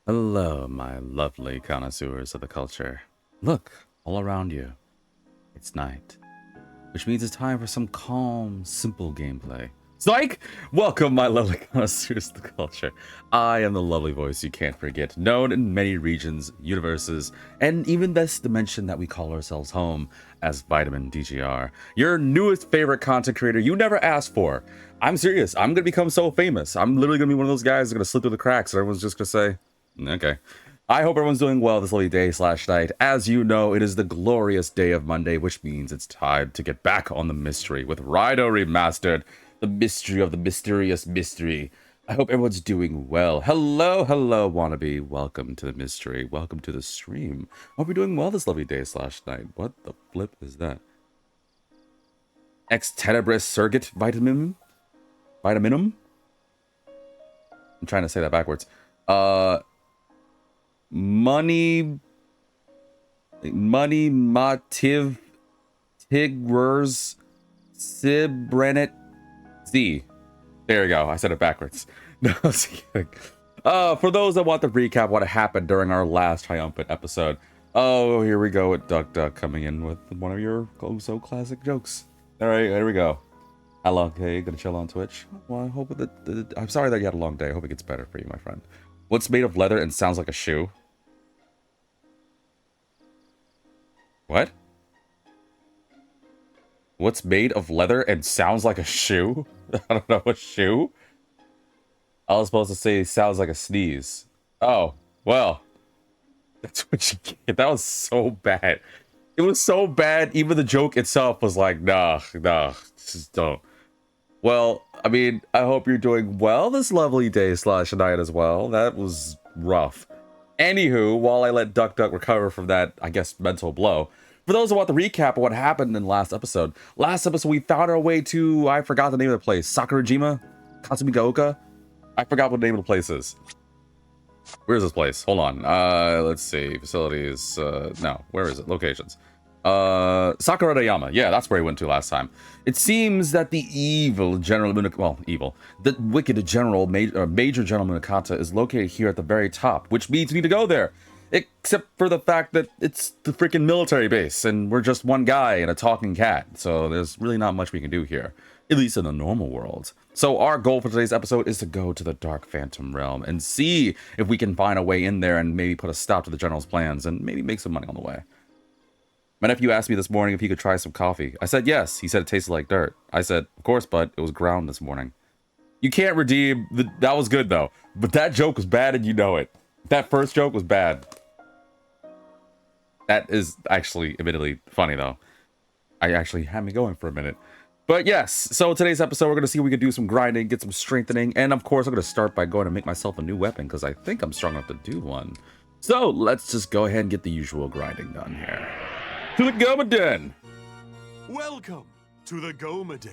Hello, my lovely connoisseurs of the culture. Look, all around you. It's night, which means it's time for some calm, simple gameplay. Psych! Welcome, my lovely connoisseurs of the culture. I am the lovely voice you can't forget, known in many regions, universes, and even this dimension that we call ourselves home as Vitamin DGR. Your newest favorite content creator you never asked for. I'm serious. I'm gonna become so famous. I'm literally gonna be one of those guys that's gonna slip through the cracks and everyone's just gonna say, okay. I hope everyone's doing well this lovely day/night. As you know, it is the glorious day of Monday, which means it's time to get back on the mystery with Raidou Remastered, the mystery of the mysterious mystery. I hope everyone's doing well. Hello, wannabe. Welcome to the mystery. Welcome to the stream. Hope you're doing well this lovely day/night. What the flip is that? Ex tenebris surrogate vitaminum? Vitaminum? I'm trying to say that backwards. Money motive tigers sibrenet z. There you go. I said it backwards. No, I was kidding. For those that want the recap what happened during our last triumphant episode. Oh, here we go with Duck Duck coming in with one of your so classic jokes. All right, here we go. How long? Okay, gonna chill on Twitch. Well, I hope that I'm sorry that you had a long day. I hope it gets better for you, my friend. What's made of leather and sounds like a shoe? What? What's made of leather and sounds like a shoe? I don't know, a shoe? I was supposed to say sounds like a sneeze. Oh, well. That's what you get. That was so bad. It was so bad, even the joke itself was like, nah, just don't. Well, I mean, I hope you're doing well this lovely day/night as well. That was rough. Anywho, while I let Duck Duck recover from that, I guess, mental blow, for those who want the recap of what happened in the last episode we found our way to, I forgot the name of the place, Sakurajima? Katsumigaoka? I forgot what the name of the place is. Where's this place? Hold on. Let's see. Facilities. No, where is it? Locations. Sakuradayama. Yeah, that's where we went to last time. It seems that the evil General the wicked General Major General Munakata is located here at the very top, which means we need to go there. Except for the fact that it's the freaking military base, and we're just one guy and a talking cat, so there's really not much we can do here, at least in the normal world. So our goal for today's episode is to go to the Dark Phantom Realm and see if we can find a way in there and maybe put a stop to the General's plans and maybe make some money on the way. My nephew asked me this morning if he could try some coffee. I said yes. He said it tasted like dirt. I said, of course, bud. It was ground this morning. You can't redeem... That was good, though. But that joke was bad, and you know it. That first joke was bad. That is actually, admittedly, funny, though. I actually had me going for a minute. But yes, so today's episode, we're going to see if we can do some grinding, get some strengthening, and of course, I'm going to start by going to make myself a new weapon, because I think I'm strong enough to do one. So, let's just go ahead and get the usual grinding done here. To the Gomaden! Welcome to the Gomaden.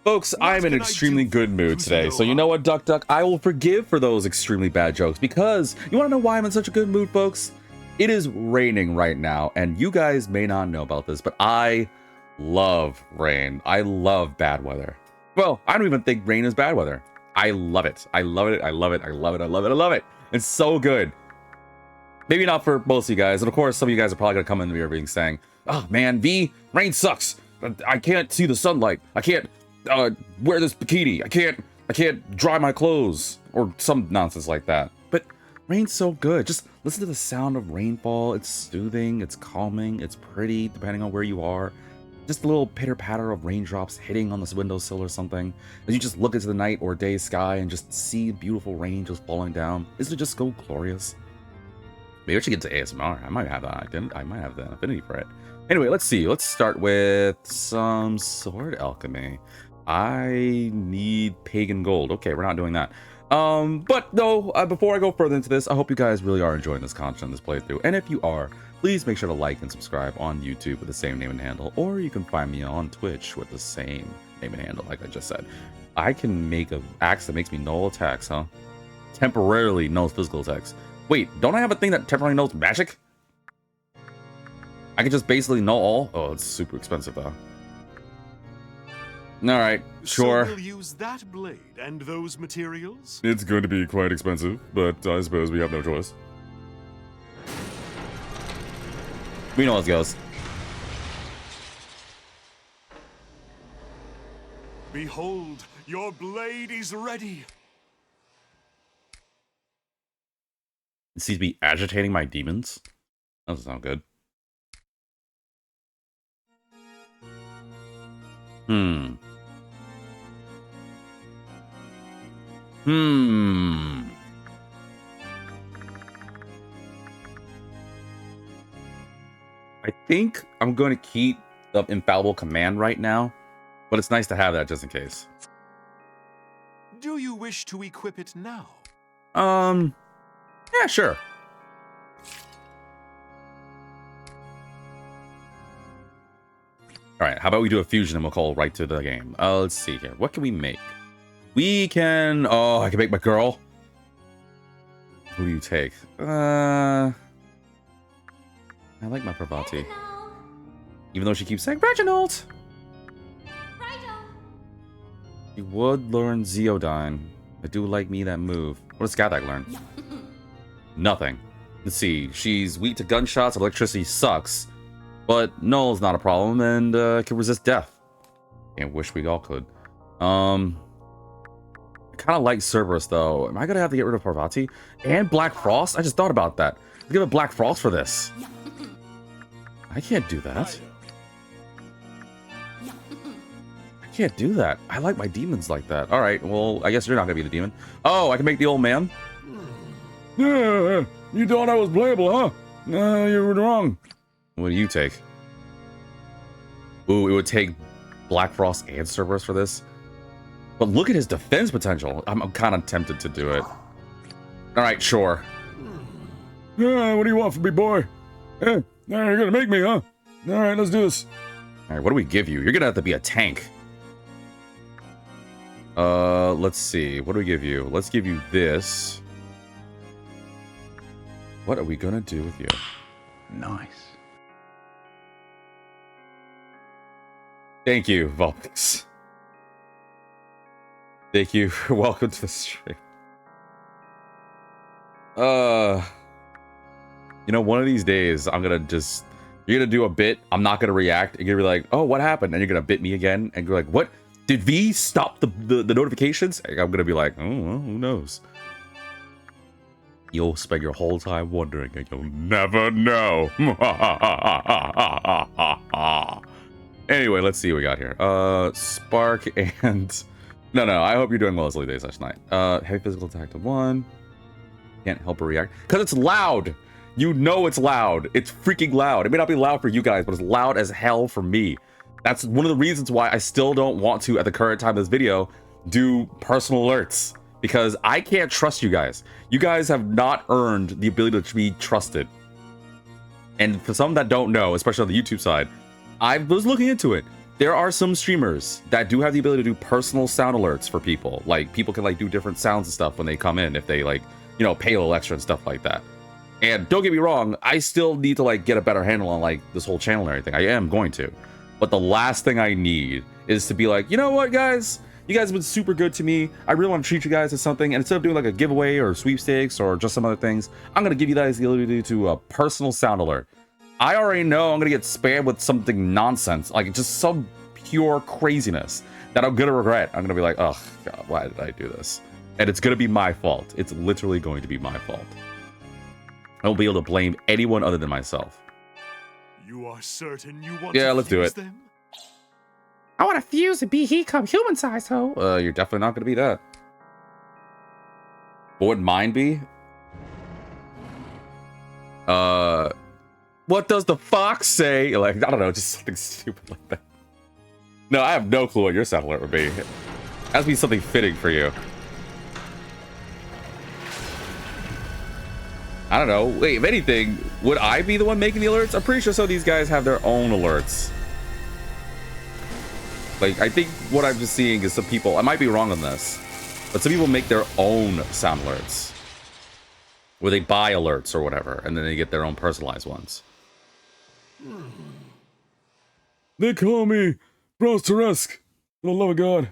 Folks, I'm in an extremely good mood today, so you know what, Duck Duck? I will forgive for those extremely bad jokes, because you want to know why I'm in such a good mood, folks? It is raining right now, and you guys may not know about this, but I love rain. I love bad weather. Well, I don't even think rain is bad weather. I love it. I love it. I love it. I love it. I love it. I love it. It's so good. Maybe not for most of you guys, and of course, some of you guys are probably going to come into me being saying, oh man, V, rain sucks. I can't see the sunlight. I can't wear this bikini. I can't dry my clothes, or some nonsense like that. But rain's so good. Just listen to the sound of rainfall. It's soothing, it's calming, it's pretty, depending on where you are. Just a little pitter-patter of raindrops hitting on this windowsill or something. As you just look into the night or day sky and just see beautiful rain just falling down. Isn't it just so glorious? Maybe I should get to ASMR. I might have the affinity for it. Anyway, let's see. Let's start with some sword alchemy. I need pagan gold. Okay, we're not doing that. But no, before I go further into this, I hope you guys really are enjoying this content, this playthrough. And if you are, please make sure to like and subscribe on YouTube with the same name and handle, or you can find me on Twitch with the same name and handle, like I just said. I can make an axe that makes me null attacks, huh? Temporarily nulls physical attacks. Wait, don't I have a thing that temporarily nulls magic? I can just basically null all? Oh, it's super expensive, though. Alright, sure. So we'll use that blade and those materials? It's going to be quite expensive, but I suppose we have no choice. We know how it goes. Behold, your blade is ready. It seems to be agitating my demons. That doesn't sound good. I think I'm going to keep the infallible command right now, but it's nice to have that just in case. Do you wish to equip it now? Yeah, sure. All right, how about we do a fusion and we'll call right to the game. Let's see here. What can we make? We can... Oh, I can make my girl. Who do you take? I like my Pravati. Even though she keeps saying Reginald. You would learn Zeodyne. I do like me that move. What does Skylag learn? Nothing. Let's see. She's weak to gunshots. Electricity sucks. But null's not a problem and can resist death. Can't wish we all could. I kind of like Cerberus though. Am I gonna have to get rid of Parvati? And Black Frost? I just thought about that. Let's give it Black Frost for this. I can't do that. I can't do that. I like my demons like that. Alright, well, I guess you're not gonna be the demon. Oh, I can make the old man? Yeah, you thought I was playable, huh? No, you were wrong. What do you take? Ooh, it would take Black Frost and Cerberus for this. But look at his defense potential. I'm kind of tempted to do it. Alright, sure. Yeah, what do you want from me, boy? Hey, you're gonna make me, huh? Alright, let's do this. Alright, what do we give you? You're gonna have to be a tank. Let's see. What do we give you? Let's give you this. What are we gonna do with you? Nice. Thank you, Vulpix. Thank you. Welcome to the stream. You know, one of these days, I'm gonna just... You're gonna do a bit, I'm not gonna react, and you're gonna be like, oh, what happened? And you're gonna bit me again, and you're like, what? Did V stop the notifications? And I'm gonna be like, oh, well, who knows? You'll spend your whole time wondering, and you'll never know. Anyway, let's see what we got here. Spark and... No, I hope you're doing well this late day slash night. Heavy physical attack to 1. Can't help but react. Because it's loud! You know it's loud. It's freaking loud. It may not be loud for you guys, but it's loud as hell for me. That's one of the reasons why I still don't want to, at the current time of this video, do personal alerts. Because I can't trust you guys. You guys have not earned the ability to be trusted. And for some that don't know, especially on the YouTube side, I was looking into it. There are some streamers that do have the ability to do personal sound alerts for people. Like, people can, like, do different sounds and stuff when they come in if they, like, you know, pay a little extra and stuff like that. And don't get me wrong, I still need to, like, get a better handle on, like, this whole channel and everything. I am going to. But the last thing I need is to be like, you know what, guys? You guys have been super good to me. I really want to treat you guys as something. And instead of doing, like, a giveaway or sweepstakes or just some other things, I'm going to give you guys the ability to do a personal sound alert. I already know I'm going to get spammed with something nonsense. Like, just some pure craziness that I'm going to regret. I'm going to be like, oh, God, why did I do this? And it's going to be my fault. It's literally going to be my fault. I won't be able to blame anyone other than myself. You are certain you want Yeah, to let's do fuse it. them? I want to fuse and be become human size, ho. You're definitely not going to be that. But wouldn't mine be? What does the fox say? Like, I don't know, just something stupid like that. No, I have no clue what your sound alert would be. It has to be something fitting for you. I don't know. Wait, if anything, would I be the one making the alerts? I'm pretty sure some of these guys have their own alerts. Like, I think what I'm just seeing is some people, I might be wrong on this, but some people make their own sound alerts. Where they buy alerts or whatever, and then they get their own personalized ones. They call me Frosteresque. For the love of God.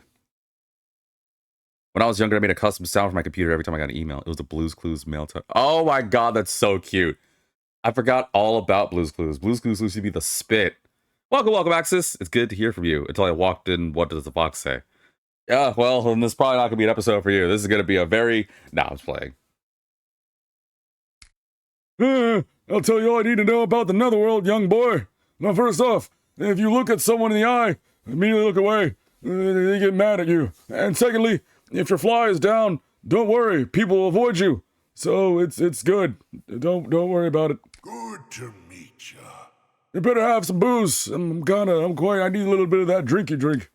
When I was younger, I made a custom sound for my computer every time I got an email. It was the Blue's Clues mail tone. Oh my god, that's so cute. I forgot all about Blue's Clues. Blue's Clues used to be the spit. Welcome, Axis. It's good to hear from you. Until I walked in, what does the fox say? Yeah, well, then this is probably not going to be an episode for you. This is going to be a very... Nah, I was playing. I'll tell you all I need to know about the netherworld, young boy. Now, first off, if you look at someone in the eye, immediately look away. They get mad at you. And secondly, if your fly is down, don't worry. People will avoid you. So it's good. Don't worry about it. Good to meet ya. You better have some booze. I need a little bit of that drinky drink.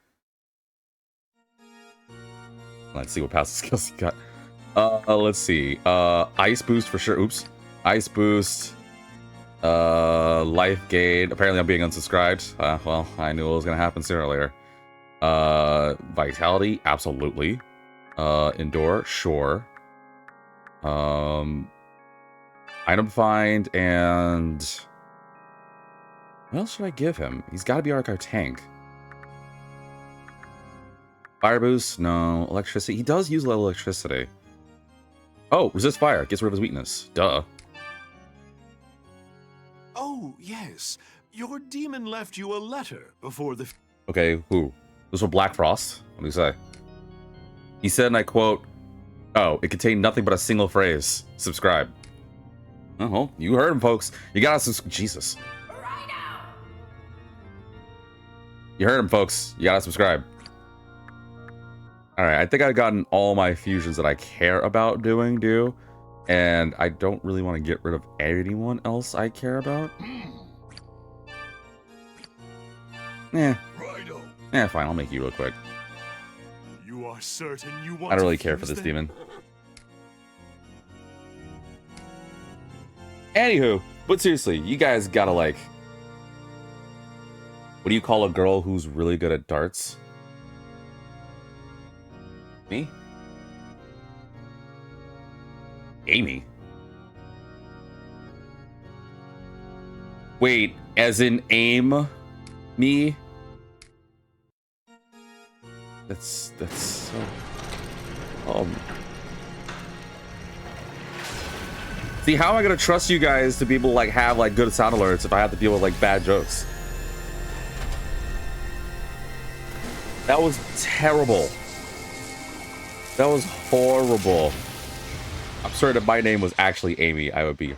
Let's see what passive skills you got. Let's see. Ice boost for sure. Oops. Ice boost. Life gain. Apparently I'm being unsubscribed. Well, I knew it was gonna happen sooner or later. Vitality, absolutely. Endure, sure. Item find, and what else should I give him? He's got to be our tank. Fire boost, no. Electricity, he does use a little electricity. Oh, resist fire, gets rid of his weakness. Duh. Oh, yes. Your demon left you a letter before the... Okay, who? This was Black Frost? What do you say? He said, and I quote, "Oh, it contained nothing but a single phrase. Subscribe." Oh, you heard him, folks. You gotta subscribe. Jesus. Raidou! You heard him, folks. You gotta subscribe. Alright, I think I've gotten all my fusions that I care about doing, and I don't really want to get rid of anyone else I care about. Fine, I'll make you real quick. You are certain you want I don't really care for this demon. Anywho, but seriously, you guys gotta like... What do you call a girl who's really good at darts? Me? Amy? Wait, as in aim me? That's so... See, how am I gonna trust you guys to be able to like have like good sound alerts if I have to deal with like bad jokes? That was terrible. That was horrible. I'm sorry that my name was actually Amy. I would be...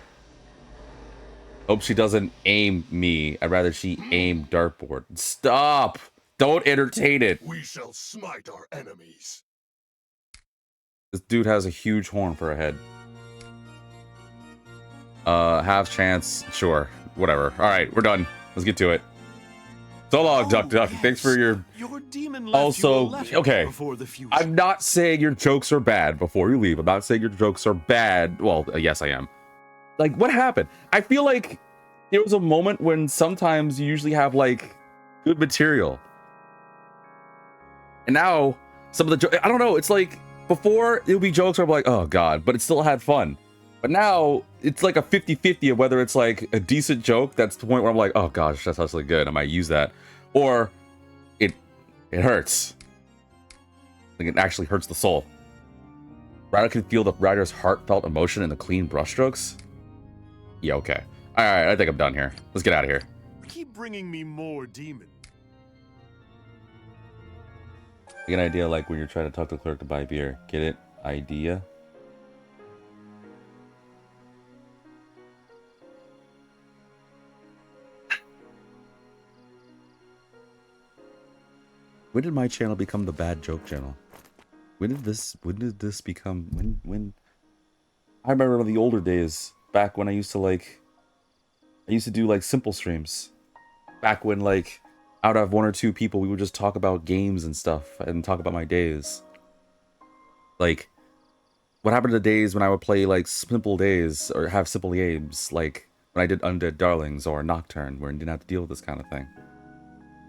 Hope she doesn't aim me. I'd rather she aim dartboard. Stop! Don't entertain it. We shall smite our enemies. This dude has a huge horn for a head. Half chance. Sure. Whatever. Alright, we're done. Let's get to it. So long, Duck. Yes. Thanks for your demon left also, you a letter okay. Before the fusion. I'm not saying your jokes are bad before you leave. I'm not saying your jokes are bad. Well, yes, I am. Like, what happened? I feel like there was a moment when sometimes you usually have, like, good material. And now, some of the jokes... I don't know. It's like, before, it would be jokes where I'm like, oh, God. But it still had fun. But now, it's like a 50-50 of whether it's, like, a decent joke that's the point where I'm like, oh, gosh, that's actually good. I might use that. Or... It hurts. Like, it actually hurts the soul. Raidou can feel the rider's heartfelt emotion in the clean brushstrokes. Yeah, okay. Alright, I think I'm done here. Let's get out of here. Keep bringing me more demon. You get an idea like when you're trying to talk to the clerk to buy beer. Get it? Idea? When did my channel become the bad joke channel? When did this become, when? I remember in the older days, back when I used to do like simple streams. Back when like, I would have one or two people, we would just talk about games and stuff, and talk about my days. Like, what happened to the days when I would play like simple days, or have simple games, like when I did Undead Darlings or Nocturne, where I didn't have to deal with this kind of thing.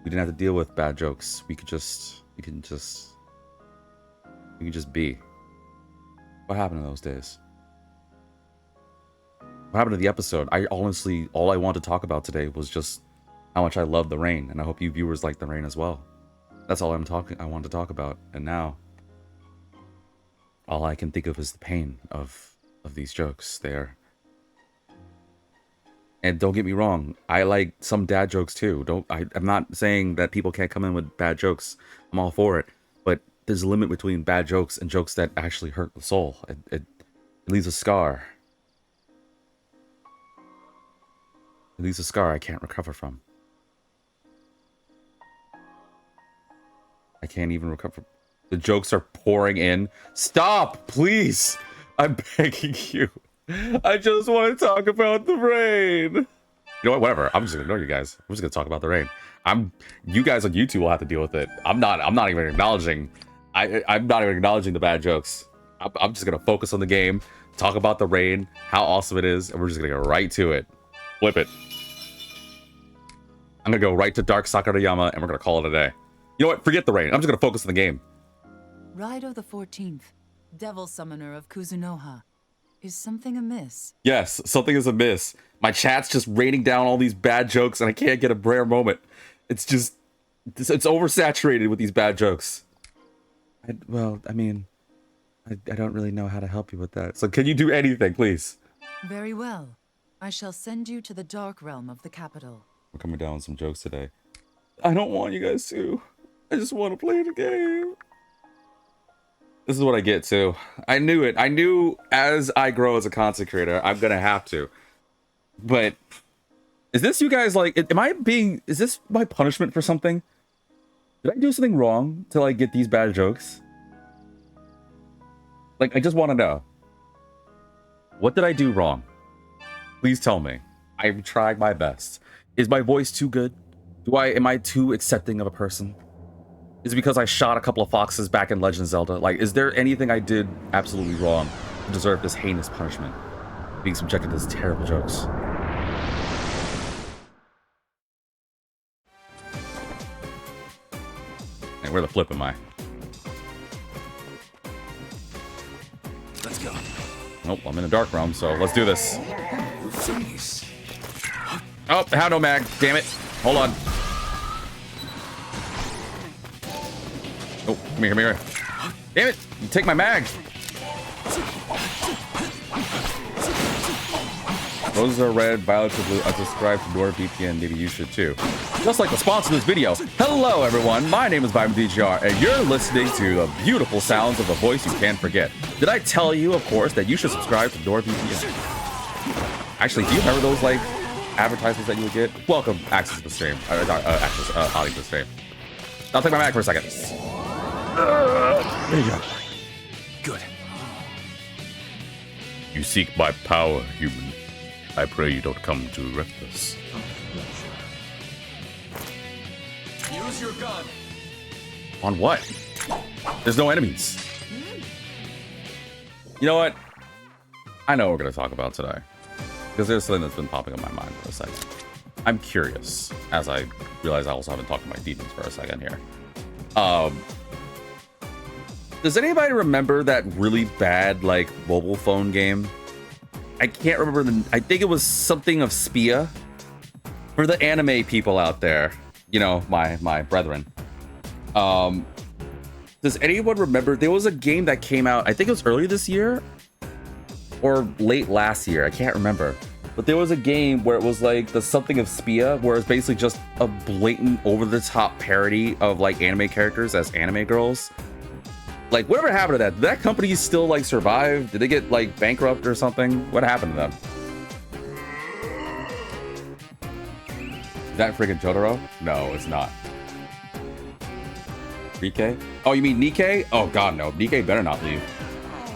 We didn't have to deal with bad jokes. We could just be. What happened in those days? What happened to the episode? I honestly, all I wanted to talk about today was just how much I love the rain, and I hope you viewers like the rain as well. That's all I want to talk about. And now, all I can think of is the pain of these jokes. There. And don't get me wrong, I like some dad jokes too. I'm not saying that people can't come in with bad jokes. I'm all for it. But there's a limit between bad jokes and jokes that actually hurt the soul. It leaves a scar. It leaves a scar I can't recover from. I can't even recover. The jokes are pouring in. Stop, please. I'm begging you. I just want to talk about the rain. You know what? Whatever. I'm just gonna ignore you guys. I'm just gonna talk about the rain. You guys on YouTube will have to deal with it. I'm not even acknowledging. I'm not even acknowledging the bad jokes. I'm just gonna focus on the game, talk about the rain, how awesome it is, and we're just gonna go right to it. Flip it. I'm gonna go right to Dark Sakurayama, and we're gonna call it a day. You know what? Forget the rain. I'm just gonna focus on the game. Raidou the 14th, Devil Summoner of Kuzunoha. Is something amiss? Yes, something is amiss. My chat's just raining down all these bad jokes, and I can't get a rare moment. It's just... It's oversaturated with these bad jokes. I don't really know how to help you with that. So can you do anything, please? Very well. I shall send you to the dark realm of the capital. We're coming down with some jokes today. I don't want you guys to. I just want to play the game. This is what I get too. I knew it. I knew as I grow as a content creator, I'm gonna have to. But is this you guys like? Is this my punishment for something? Did I do something wrong to like get these bad jokes? Like, I just want to know. What did I do wrong? Please tell me. I'm trying my best. Is my voice too good? Am I too accepting of a person? Is it because I shot a couple of foxes back in Legend of Zelda? Like, is there anything I did absolutely wrong to deserve this heinous punishment? Being subjected to these terrible jokes. And where the flip am I? Let's go. Nope, I'm in a dark realm, so let's do this. Oh, how no mag, damn it. Hold on. Oh, come here. Damn it, you take my mag. Roses are red, violets are blue. Unsubscribe to NordVPN, maybe you should too. Just like the sponsor of this video. Hello everyone, my name is VibeDGR, and you're listening to the beautiful sounds of a voice you can't forget. Did I tell you, of course, that you should subscribe to NordVPN? Actually, do you remember those like advertisements that you would get? Welcome, access to the stream. Audience to the stream. I'll take my mag for a second. There you go. Good. You seek my power, human. I pray you don't come to wreck us. Use your gun. On what? There's no enemies. You know what? I know what we're going to talk about today. Because there's something that's been popping in my mind for a second. I'm curious, as I realize I also haven't talked to my demons for a second here. Does anybody remember that really bad, like, mobile phone game? I can't remember I think it was something of Spia. For the anime people out there, you know, my brethren. Does anyone remember? There was a game that came out, I think it was earlier this year or late last year. I can't remember. But there was a game where it was like the something of Spia, where it's basically just a blatant over-the-top parody of like anime characters as anime girls. Like, whatever happened to that? Did that company still like survive? Did they get like bankrupt or something? What happened to them? Is that freaking Totoro? No, it's not. Nikkei? Oh, you mean Nikkei? Oh god, no. Nikkei better not leave.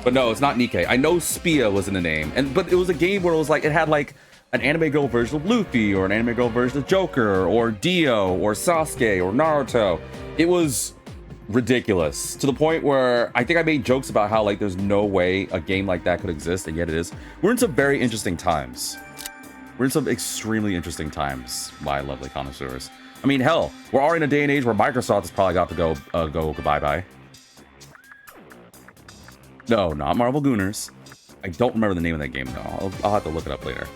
But no, it's not Nikkei. I know Spia was in the name, but it was a game where it was like it had like an anime girl version of Luffy, or an anime girl version of Joker, or Dio, or Sasuke, or Naruto. It was ridiculous to the point where I think I made jokes about how like there's no way a game like that could exist, and yet it is. We're in some very interesting times. We're in some extremely interesting times, my lovely connoisseurs. I mean, hell, we're already in a day and age where Microsoft has probably got to go goodbye-bye. No, not Marvel Gooners. I don't remember the name of that game, though. I'll have to look it up later.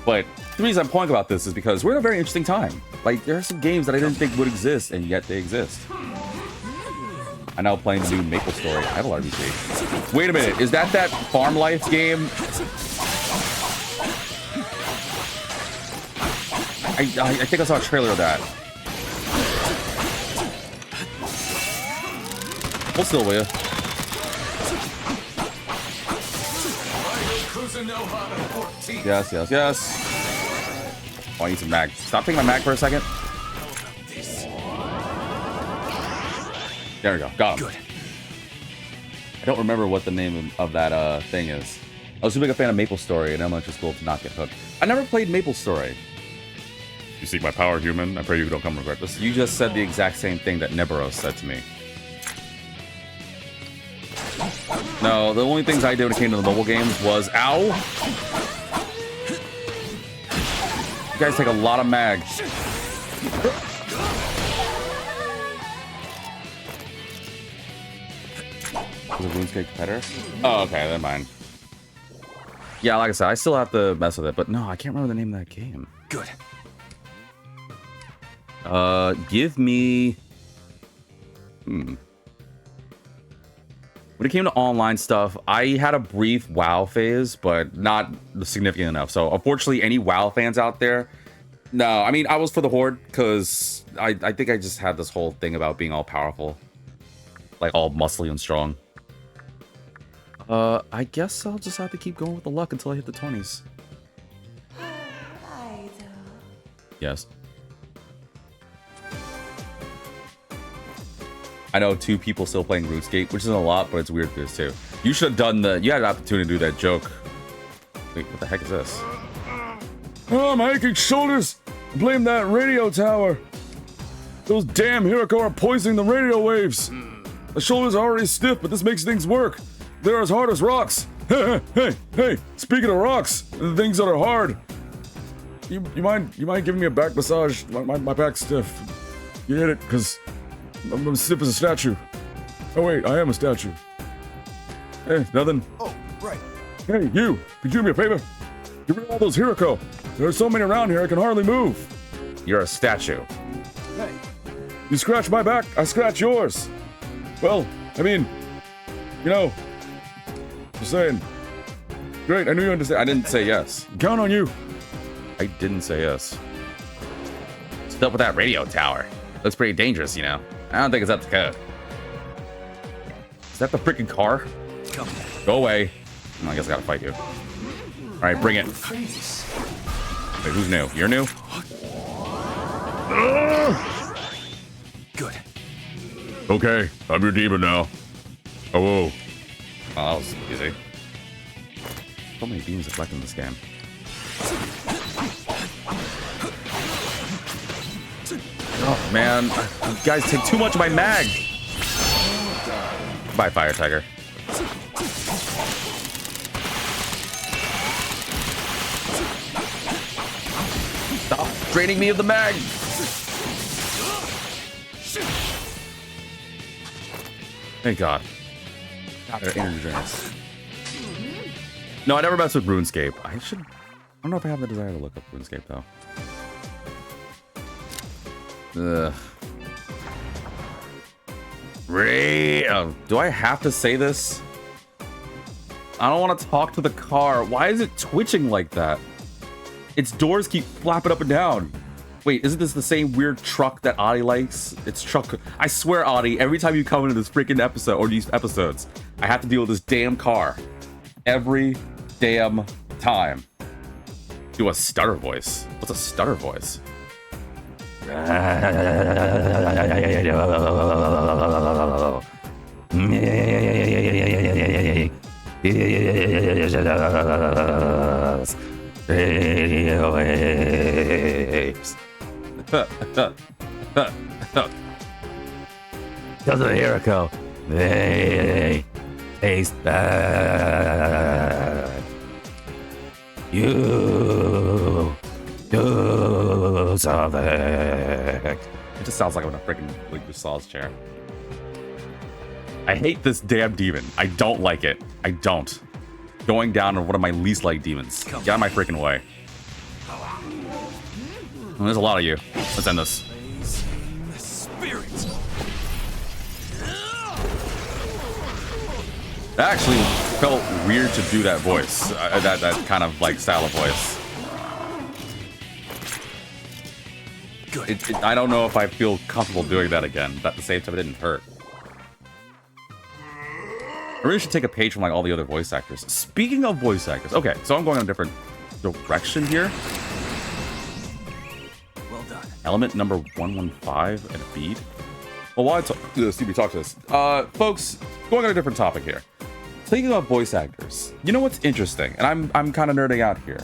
But the reason I'm pointing about this is because we're in a very interesting time. Like, there are some games that I didn't think would exist, and yet they exist. I'm now playing the new Maple Story. I have a lot of these games. Wait a minute, is that Farm Life game? I think I saw a trailer of that. Hold still, will you? Yes, yes, yes. Oh, I need some mag. Stop taking my mag for a second. There we go. Got him. Good. I don't remember what the name of that thing is. I was too big a fan of Maple Story in elementary school to not get hooked. I never played Maple Story. You seek my power, human. I pray you don't come regret this. You just said the exact same thing that Neberos said to me. No, the only things I did when it came to the mobile games was... Ow! You guys take a lot of mag. Is it RuneScape competitor? Oh, okay, never mind. Yeah, like I said, I still have to mess with it, but no, I can't remember the name of that game. Good. Give me... When it came to online stuff, I had a brief WoW phase, but not significant enough. So, unfortunately, any WoW fans out there... No, I mean, I was for the Horde, because I think I just had this whole thing about being all powerful. Like, all muscly and strong. I guess I'll just have to keep going with the luck until I hit the 20s. Yes. I know 2 people still playing RuneScape, which isn't a lot, but it's weird for this too. You should have done you had an opportunity to do that joke. Wait, what the heck is this? Oh, my aching shoulders! Blame that radio tower! Those damn Hiruko are poisoning the radio waves! The shoulders are already stiff, but this makes things work. They're as hard as rocks. Hey! Speaking of rocks, the things that are hard. You mind giving me a back massage? My back's stiff. You hit it, cause I'm stiff as a statue. Oh wait, I am a statue. Hey, nothing. Oh, right. Hey, you! Could you do me a favor? Get rid of all those Hiruko. There are so many around here I can hardly move. You're a statue. Hey. You scratch my back, I scratch yours. Well, I mean, you know, just saying. Great, I knew you understand. I didn't say yes. Count on you. I didn't say yes. What's up with that radio tower? Looks pretty dangerous, you know. I don't think it's up to code. Is that the freaking car? Come on. Go away. I guess I gotta fight you. Alright, bring it. Wait, who's new? You're new? Good. Okay, I'm your demon now. Oh, whoa. Oh, that was easy. So many demons are collecting this game. Oh, man. You guys take too much of my mag. Bye, Fire Tiger. Stop draining me of the mag. Thank God. God, energy drinks. No, I never messed with RuneScape. I don't know if I have the desire to look up RuneScape, though. Ugh. Do I have to say this? I don't want to talk to the car. Why is it twitching like that? Its doors keep flapping up and down. Wait, isn't this the same weird truck that Adi likes? It's truck. I swear, Adi, every time you come into this freaking episode, or these episodes, I have to deal with this damn car. Every damn time. Do a stutter voice. What's a stutter voice? Radio waves. Doesn't Hiruko? They taste bad. You do something. It just sounds like I'm in a freaking like massage chair. I hate this damn demon. I don't like it. I don't. Going down on one of my least liked demons. Get out of my freaking way. Well, there's a lot of you. Let's end this. That actually felt weird to do that voice, that kind of like style of voice. I don't know if I feel comfortable doing that again, but at the same time, it didn't hurt. I really should take a page from like all the other voice actors. Speaking of voice actors, okay, so I'm going in a different direction here. Well done. Element number 115 and a bead. Well, while I talk to this, folks, going on a different topic here. Thinking of voice actors, you know what's interesting, and I'm kind of nerding out here.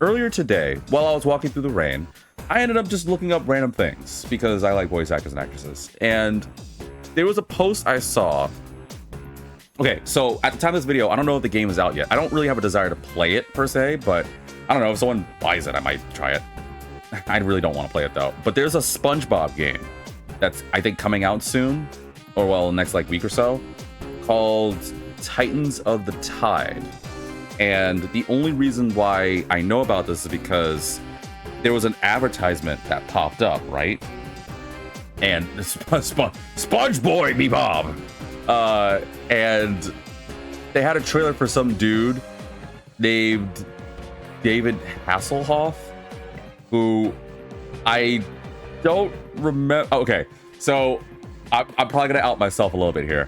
Earlier today, while I was walking through the rain, I ended up just looking up random things because I like voice actors and actresses. And there was a post I saw. Okay, so at the time of this video, I don't know if the game is out yet. I don't really have a desire to play it per se, but I don't know, if someone buys it, I might try it. I really don't want to play it though. But there's a SpongeBob game that's, I think, coming out soon, or well, next like week or so, called Titans of the Tide. And the only reason why I know about this is because there was an advertisement that popped up, right? And Sponge Boy, me Bob. And they had a trailer for some dude named David Hasselhoff, who I don't remember. Okay, so I'm probably gonna out myself a little bit here.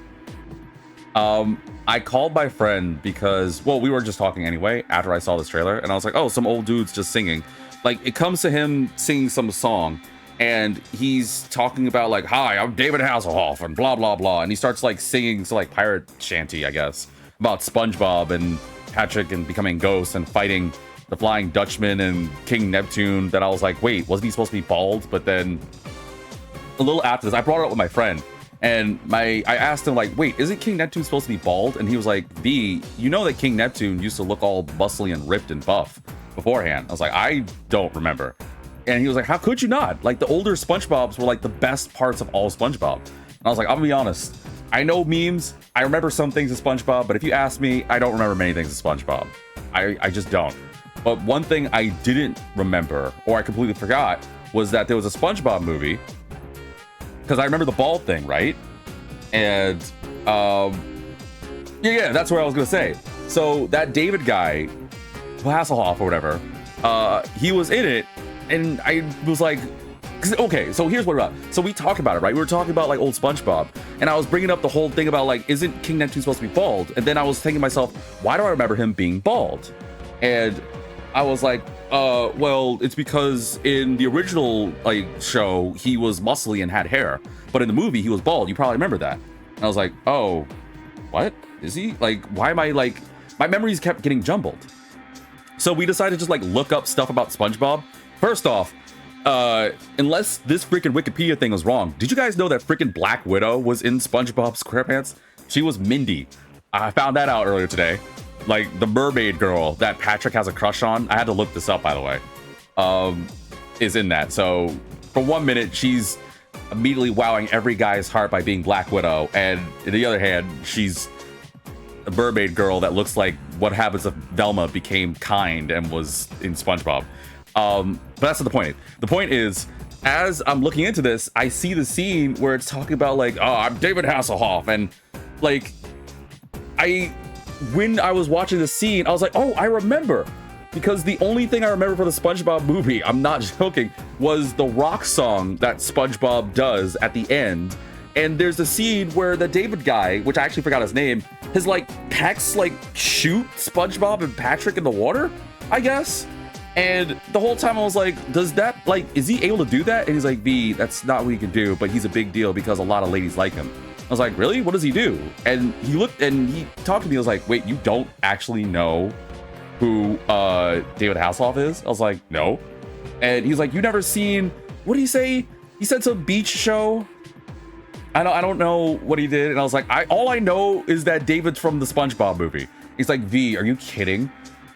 I called my friend because, well, we were just talking anyway after I saw this trailer, and I was like, oh, some old dude's just singing. Like, it comes to him singing some song, and he's talking about like, hi, I'm David Hasselhoff, and blah blah blah, and he starts like singing some like pirate shanty, I guess, about SpongeBob and Patrick and becoming ghosts and fighting the Flying Dutchman and King Neptune. That I was like, wait, wasn't he supposed to be bald? But then a little after this, I brought it up with my friend, and I asked him like, wait, isn't King Neptune supposed to be bald? And he was like, B, you know that King Neptune used to look all muscly and ripped and buff beforehand. I was like, I don't remember. And he was like, how could you not? Like, the older SpongeBobs were like the best parts of all SpongeBob. And I was like, I'm gonna be honest, I know memes, I remember some things of SpongeBob, but if you ask me, I don't remember many things of SpongeBob. I just don't. But one thing I didn't remember, or I completely forgot, was that there was a SpongeBob movie, because I remember the bald thing, right? And yeah, that's what I was gonna say. So that David guy, Hasselhoff or whatever, he was in it, and I was like, okay, so here's what we're about. So we talked about it, right? We were talking about like old SpongeBob, and I was bringing up the whole thing about like, isn't King Neptune supposed to be bald? And then I was thinking to myself, why do I remember him being bald? And I was like, well, it's because in the original like show, he was muscly and had hair, but in the movie, he was bald. You probably remember that. And I was like, oh, what? Is he? Like, why am I like, my memories kept getting jumbled. So we decided to just like look up stuff about SpongeBob. First off, unless this freaking Wikipedia thing was wrong, did you guys know that freaking Black Widow was in SpongeBob SquarePants? She was Mindy. I found that out earlier today. Like the mermaid girl that Patrick has a crush on. I had to look this up, by the way. Is in that. So for 1 minute, she's immediately wowing every guy's heart by being Black Widow, and on the other hand, she's a mermaid girl that looks like what happens if Velma became kind and was in SpongeBob. But that's not the point. The point is, as I'm looking into this, I see the scene where it's talking about like, oh, I'm David Hasselhoff, and like, when I was watching the scene, I was like, oh, I remember, because the only thing I remember for the SpongeBob movie, I'm not joking, was the rock song that SpongeBob does at the end. And there's a scene where the David guy, which I actually forgot his name, his like pecs like shoot SpongeBob and Patrick in the water, I guess. And the whole time I was like, does that, like, is he able to do that? And he's like, B, that's not what he can do, but he's a big deal because a lot of ladies like him. I was like, really? What does he do? And he looked and he talked to me. I was like, wait, you don't actually know who David Hasselhoff is? I was like, no. And he's like, you never seen, what did he say? He said some beach show. I don't know what he did. And I was like, all I know is that David's from the SpongeBob movie. He's like, V, are you kidding?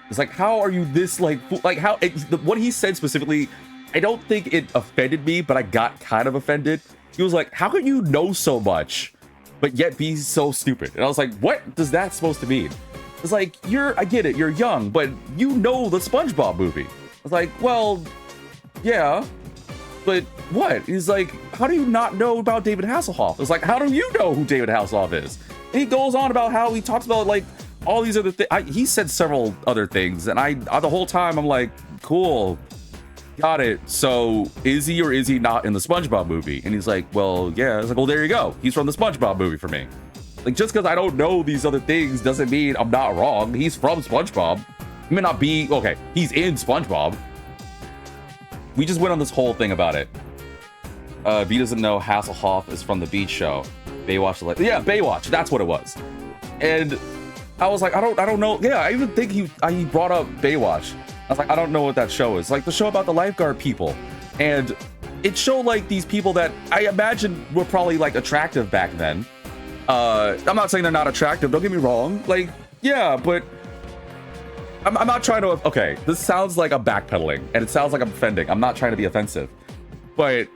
It's like, how are you this like how what he said specifically, I don't think it offended me, but I got kind of offended. He was like, how could you know so much but yet be so stupid? And I was like, what does that supposed to mean? It's like, I get it, you're young, but you know the SpongeBob movie. I was like, well, yeah, but what? He's like, how do you not know about David Hasselhoff? It's like, how do you know who David Hasselhoff is? And he goes on about how he talks about like all these other things. He said several other things, and the whole time I'm like, cool, got it. So is he or is he not in the SpongeBob movie? And he's like, well, yeah. It's like, well, there you go. He's from the SpongeBob movie for me. Like, just because I don't know these other things doesn't mean I'm not wrong. He's from SpongeBob. He may not be, okay, he's in SpongeBob. We just went on this whole thing about it. V doesn't know Hasselhoff is from the Beach Show. Baywatch, yeah, Baywatch, that's what it was. And I was like, I don't know. Yeah, I even think he brought up Baywatch. I was like, I don't know what that show is. Like the show about the lifeguard people. And it showed like these people that I imagine were probably like attractive back then. I'm not saying they're not attractive, don't get me wrong. Like, yeah, but I'm not trying to, okay, this sounds like I'm backpedaling and it sounds like I'm offending. I'm not trying to be offensive, but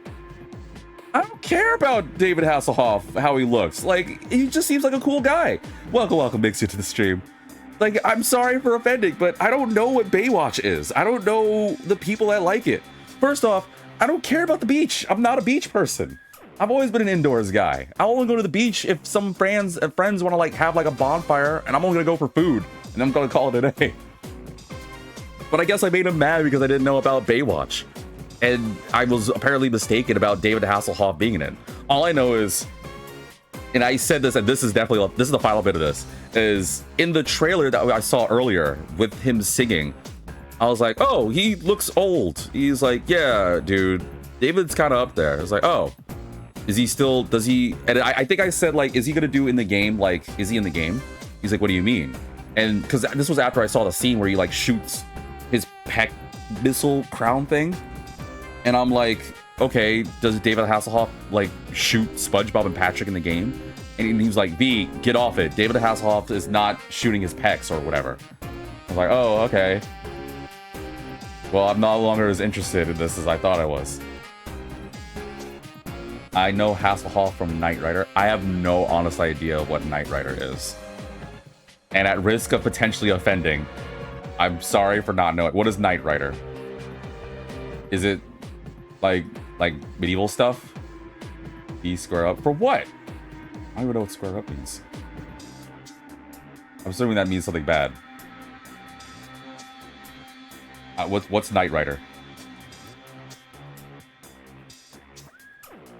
I don't care about David Hasselhoff, how he looks. Like, he just seems like a cool guy. Welcome, Mixie, to the stream. Like, I'm sorry for offending, but I don't know what Baywatch is. I don't know the people that like it. First off, I don't care about the beach. I'm not a beach person. I've always been an indoors guy. I'll only go to the beach if some friends want to like have like a bonfire, and I'm only gonna go for food, and I'm gonna call it a day. But I guess I made him mad because I didn't know about Baywatch. And I was apparently mistaken about David Hasselhoff being in it. All I know is, and I said this, and this is the final bit of this, is in the trailer that I saw earlier with him singing, I was like, oh, he looks old. He's like, yeah, dude, David's kind of up there. I was like, oh, is he still, does he, and I think I said, like, is he gonna do in the game, like, is he in the game? He's like, what do you mean? And because this was after I saw the scene where he, like, shoots his peck missile crown thing. And I'm like, okay, does David Hasselhoff like shoot SpongeBob and Patrick in the game? And he was like, V, get off it. David Hasselhoff is not shooting his pecs or whatever. I was like, oh, okay. Well, I'm no longer as interested in this as I thought I was. I know Hasselhoff from Knight Rider. I have no honest idea what Knight Rider is. And at risk of potentially offending, I'm sorry for not knowing. What is Knight Rider? Is it like medieval stuff? E square up for what? I don't even know what square up means. I'm assuming that means something bad. What's Knight Rider?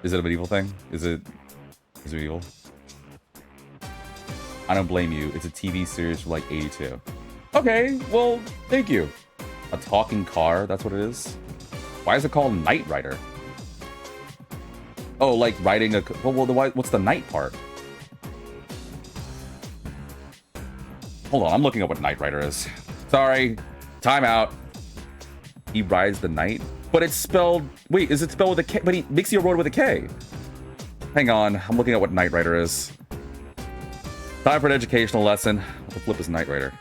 Is it a medieval thing? Is it medieval? I don't blame you. It's a TV series from like 82. Okay, well, thank you. A talking car, that's what it is? Why is it called Knight Rider? Oh, like riding a... Well, what's the knight part? Hold on, I'm looking up what Knight Rider is. Sorry, time out. He rides the knight? But it's spelled... Wait, is it spelled with a K? But he makes you a road with a K. Hang on, I'm looking at what Knight Rider is. Time for an educational lesson. What the flip is Knight Rider?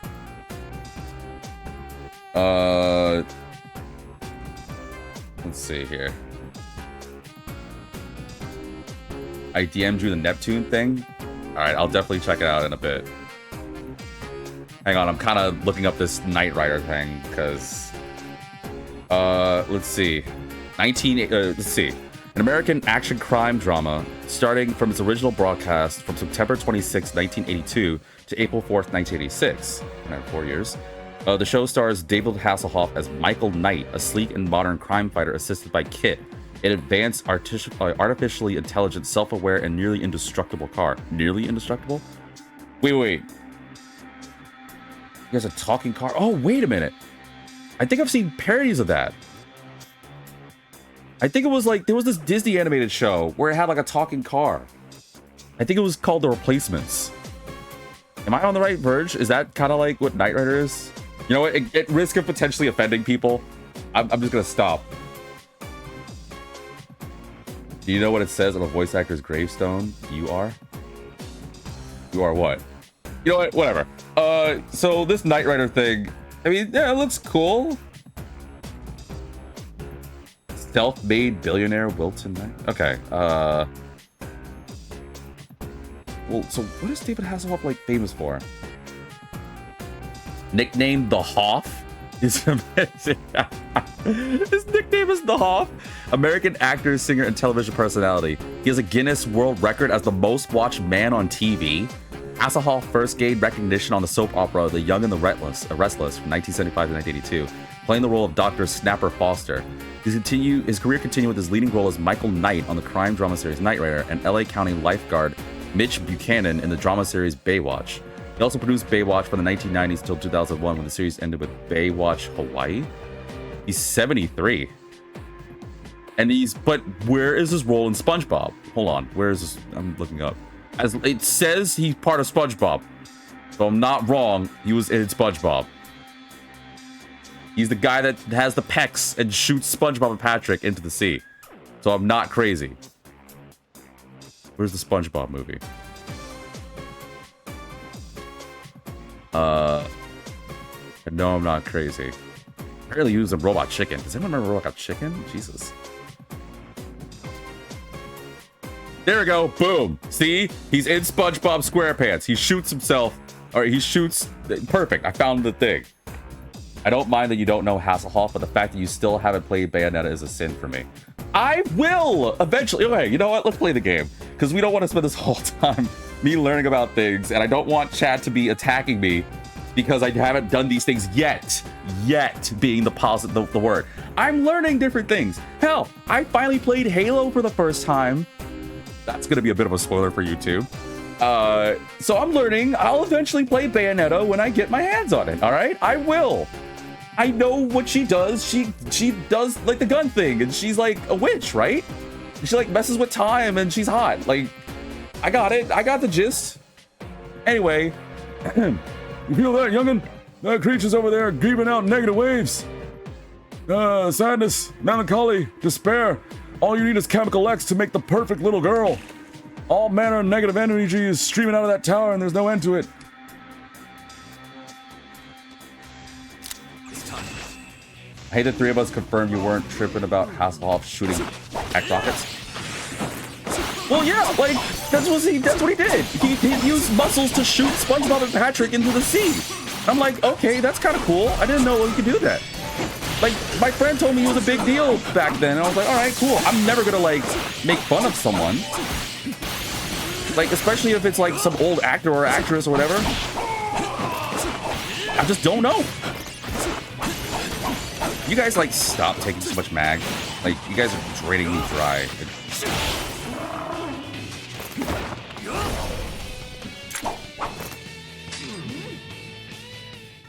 Let's see here. I DM'd you the Neptune thing. Alright, I'll definitely check it out in a bit. Hang on, I'm kind of looking up this Knight Rider thing, because... let's see. Let's see. An American action crime drama starting from its original broadcast from September 26, 1982 to April 4th, 1986. 4 years. The show stars David Hasselhoff as Michael Knight, a sleek and modern crime fighter assisted by Kit, an advanced artificially intelligent, self-aware, and nearly indestructible car. Nearly indestructible? Wait. He has a talking car? Oh, wait a minute. I think I've seen parodies of that. I think it was like, there was this Disney animated show where it had like a talking car. I think it was called The Replacements. Am I on the right verge? Is that kind of like what Knight Rider is? You know what? At risk of potentially offending people, I'm just gonna stop. Do you know what it says on a voice actor's gravestone? You are? You are what? You know what? Whatever. So this Knight Rider thing, I mean, yeah, it looks cool. Self-made billionaire Wilton Knight. Okay. Well, so what is David Hasselhoff like famous for? Nicknamed the Hoff? His nickname is the Hoff. American actor, singer, and television personality. He has a Guinness World Record as the most watched man on TV. Hasselhoff first gained recognition on the soap opera The Young and the Restless from 1975 to 1982, playing the role of Dr. Snapper Foster. His career continued with his leading role as Michael Knight on the crime drama series Knight Rider and LA County lifeguard Mitch Buchanan in the drama series Baywatch. He also produced Baywatch from the 1990s until 2001 when the series ended with Baywatch Hawaii. He's 73. But where is his role in SpongeBob? Hold on, where is this? I'm looking up. As it says, he's part of SpongeBob. So I'm not wrong, he was in SpongeBob. He's the guy that has the pecs and shoots SpongeBob and Patrick into the sea. So I'm not crazy. Where's the SpongeBob movie? No, I'm not crazy. Apparently he was a Robot Chicken. Does anyone remember Robot Chicken? Jesus. There we go. Boom. See? He's in SpongeBob SquarePants. He shoots himself. Or he shoots... Perfect. I found the thing. I don't mind that you don't know Hasselhoff, but the fact that you still haven't played Bayonetta is a sin for me. I will! Eventually. Okay, you know what? Let's play the game. Because we don't want to spend this whole time me learning about things, and I don't want chat to be attacking me because I haven't done these things yet. Yet being the word. I'm learning different things. Hell, I finally played Halo for the first time. That's going to be a bit of a spoiler for you too. So I'm learning. I'll eventually play Bayonetta when I get my hands on it. All right, I will. I know what she does. She does like the gun thing, and she's like a witch, right? She like messes with time, and she's hot. Like, I got it. I got the gist. Anyway, you feel that, youngin'? That creature's over there grieving out negative waves. Sadness, melancholy, despair. All you need is Chemical X to make the perfect little girl. All manner of negative energy is streaming out of that tower, and there's no end to it. I hate that three of us confirmed you weren't tripping about Hasselhoff shooting act rockets. Well, yeah, like that's what he did. He used muscles to shoot SpongeBob and Patrick into the sea. I'm like, okay, that's kind of cool. I didn't know he could do that. Like, my friend told me he was a big deal back then, and I was like, all right, cool. I'm never gonna like make fun of someone. Like, especially if it's like some old actor or actress or whatever. I just don't know. You guys like stop taking so much mag. Like, you guys are draining me dry.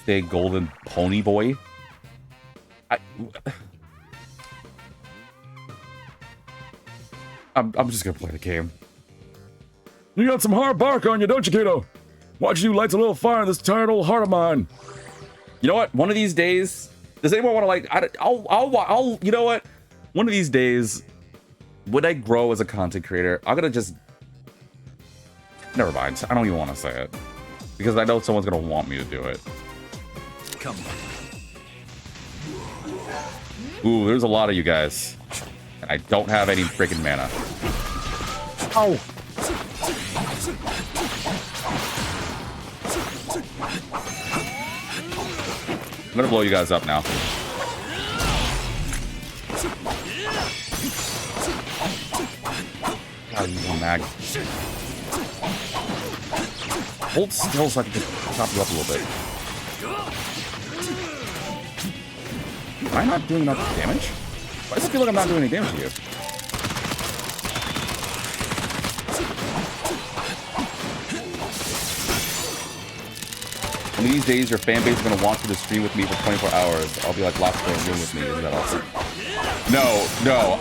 Stay golden pony boy. I'm just gonna play the game. You got some hard bark on you, don't you, kiddo? Watch you lights a little fire in this tired old heart of mine. You know what? One of these days, does anyone want to like? I'll. You know what? One of these days, when I grow as a content creator, I'm gonna just. Never mind. I don't even want to say it because I know someone's gonna want me to do it. Come on. Ooh, there's a lot of you guys, and I don't have any freaking mana. Oh. I'm gonna blow you guys up now. God, you one mag. Hold still so I can just chop you up a little bit. Am I not doing enough damage? Why does it feel like I'm not doing any damage to you? One of these days, your fan base is going to want you to stream with me for 24 hours. I'll be like, last play room with me. Isn't that awesome? No.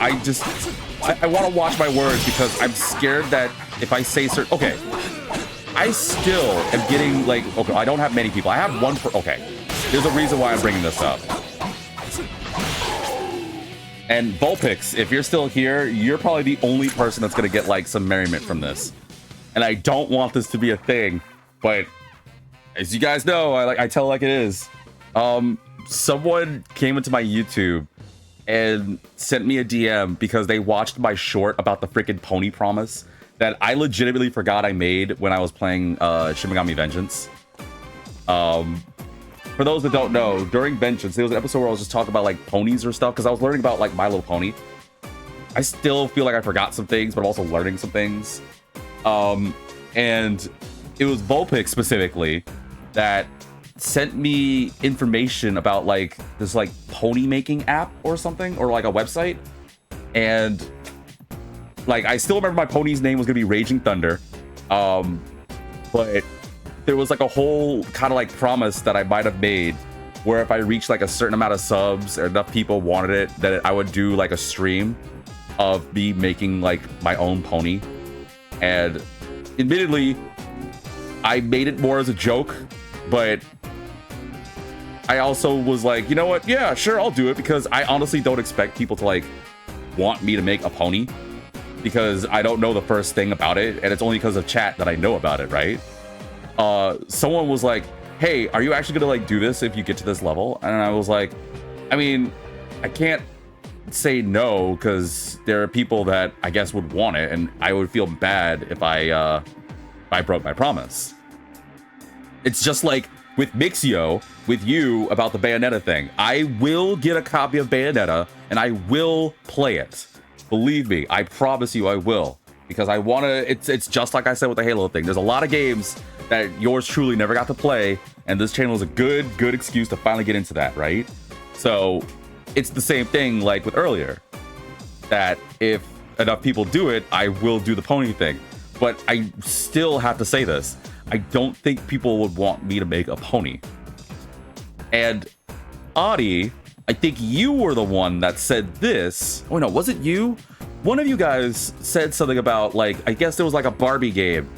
I want to watch my words because I'm scared that if I say certain... Okay. I still am getting, like... Okay, I don't have many people. I have one per... Okay. There's a reason why I'm bringing this up. And Vulpix, if you're still here, you're probably the only person that's going to get, like, some merriment from this. And I don't want this to be a thing, but... As you guys know, I tell it like it is. Someone came into my YouTube and sent me a DM because they watched my short about the freaking pony promise that I legitimately forgot I made when I was playing Shin Megami Vengeance. For those that don't know, during Vengeance, there was an episode where I was just talking about like ponies or stuff because I was learning about like My Little Pony. I still feel like I forgot some things, but I'm also learning some things. And it was Vulpix specifically that sent me information about like this like pony making app or something, or like a website. And like I still remember my pony's name was gonna be Raging Thunder. But there was like a whole kind of like promise that I might have made where if I reached like a certain amount of subs or enough people wanted it, that I would do like a stream of me making like my own pony. And admittedly, I made it more as a joke, but I also was like, you know what? Yeah, sure, I'll do it, because I honestly don't expect people to like want me to make a pony, because I don't know the first thing about it, and it's only because of chat that I know about it, right? Someone was like, hey, are you actually gonna like do this if you get to this level? And I was like, I mean, I can't say no, because there are people that I guess would want it, and I would feel bad if I broke my promise. It's just like with Mixio, with you about the Bayonetta thing. I will get a copy of Bayonetta and I will play it. Believe me, I promise you I will, because I want to. It's just like I said with the Halo thing. There's a lot of games that yours truly never got to play, and this channel is a good excuse to finally get into that, right? So it's the same thing like with earlier, that if enough people do it, I will do the pony thing. But I still have to say this. I don't think people would want me to make a pony. And Adi, I think you were the one that said this. Oh no, was it you? One of you guys said something about like, I guess there was like a Barbie game.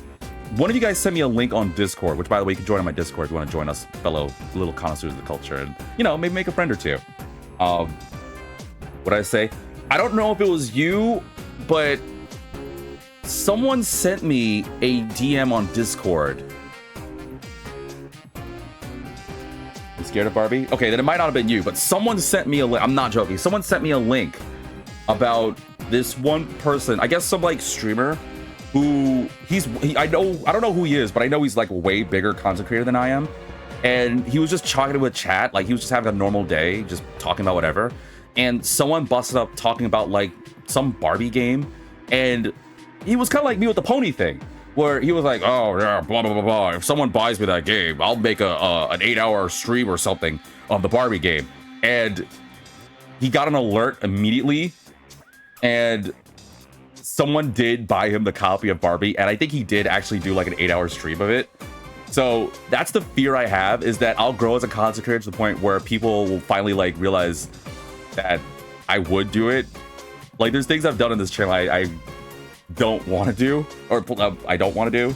One of you guys sent me a link on Discord, which by the way, you can join on my Discord if you want to join us, fellow little connoisseurs of the culture, and you know, maybe make a friend or two. What did I say? I don't know if it was you, but someone sent me a DM on Discord. You scared of Barbie? Okay, then it might not have been you, but someone sent me a link. I'm not joking. Someone sent me a link about this one person, I guess some like streamer who I don't know who he is, but I know he's like a way bigger content creator than I am. And he was just talking with chat, like he was just having a normal day, just talking about whatever. And someone busted up talking about like some Barbie game, and he was kind of like me with the pony thing, where he was like, oh yeah, blah blah blah blah. If someone buys me that game, I'll make an 8-hour stream or something of the Barbie game. And he got an alert immediately, and someone did buy him the copy of Barbie, and I think he did actually do like an 8-hour stream of it. So that's the fear I have, is that I'll grow as a content creator to the point where people will finally like realize that I would do it. Like there's things I've done in this channel I don't want to do, or I don't want to do,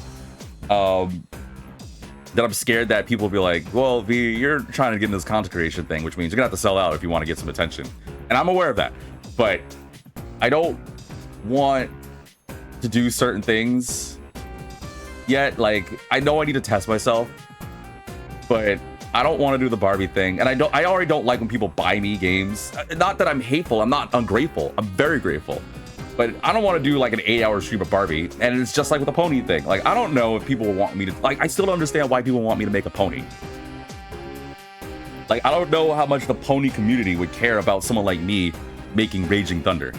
that I'm scared that people will be like, well, V, you're trying to get into this content creation thing, which means you're gonna have to sell out if you want to get some attention. And I'm aware of that, but I don't want to do certain things yet. Like I know I need to test myself, but I don't want to do the Barbie thing. And I already don't like when people buy me games. Not that I'm hateful, I'm not ungrateful, I'm very grateful. But I don't want to do like an 8-hour stream of Barbie. And it's just like with the pony thing. Like, I don't know if people will want me to, like, I still don't understand why people want me to make a pony. Like, I don't know how much the pony community would care about someone like me making Raging Thunder.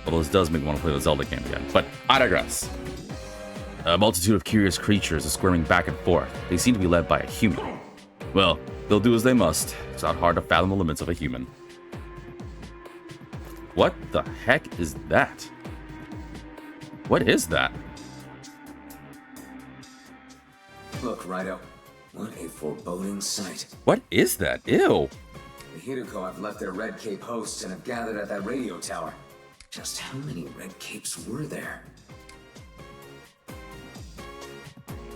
Although this does make me want to play the Zelda game again. But I digress. A multitude of curious creatures are squirming back and forth. They seem to be led by a human. Well, they'll do as they must. It's not hard to fathom the limits of a human. What the heck is that? What is that? Look, Raidou. What a foreboding sight. What is that? Ew. The Hiruko have left their Red Cape hosts and have gathered at that radio tower. Just how many Red Capes were there?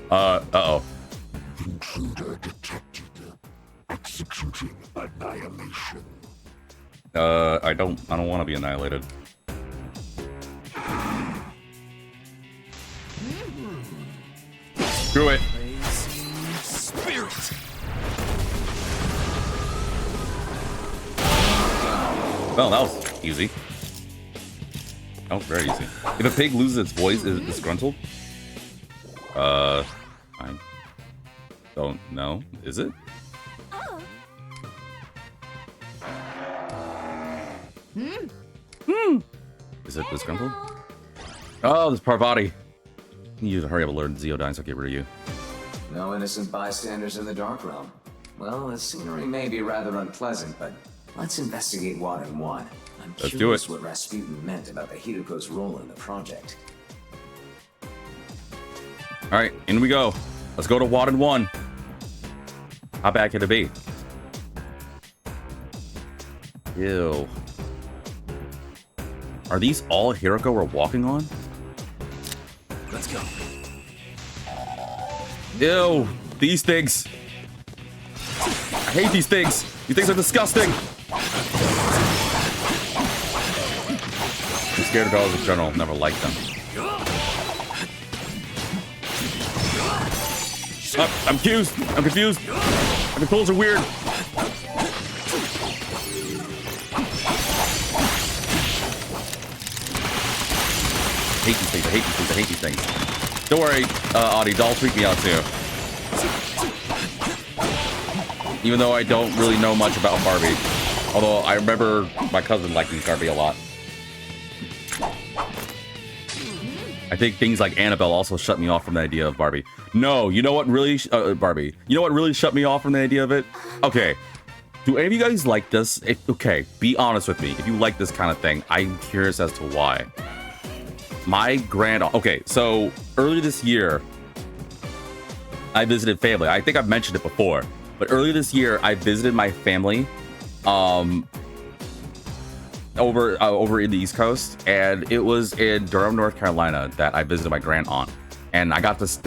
Uh-oh. Intruder detected. Executing annihilation. I don't want to be annihilated. Screw it. Spirit! Well, that was easy. Oh, very easy. If a pig loses its voice, is it disgruntled? I don't know. Is it? Is it disgruntled? Oh, this Parvati. You need to hurry up and learn Zeodyne so I get rid of you. No innocent bystanders in the Dark Realm. Well, the scenery may be rather unpleasant, but let's investigate Waden 1. I'm curious what Rasputin meant about the Hiruko's role in the project. Alright, in we go. Let's go to Waden 1. How bad could it be? Ew. Are these all Hiruko we're walking on? Let's go. Ew, these things. I hate these things. These things are disgusting. I'm scared of dogs in general. Never liked them. Oh, I'm confused. I'm confused. My controls are weird. I hate these things. I hate these things. I hate these things. Don't worry, Audie. Dolls freak me out too. Even though I don't really know much about Barbie. Although I remember my cousin liking Barbie a lot. I think things like Annabelle also shut me off from the idea of Barbie. No, you know what really... Barbie. You know what really shut me off from the idea of it? Okay. Do any of you guys like this? Okay, be honest with me. If you like this kind of thing, I'm curious as to why. My okay, so earlier this year, I visited family. I think I've mentioned it before, but earlier this year, I visited my family over in the East Coast, and it was in Durham, North Carolina that I visited my grand aunt. And I got this,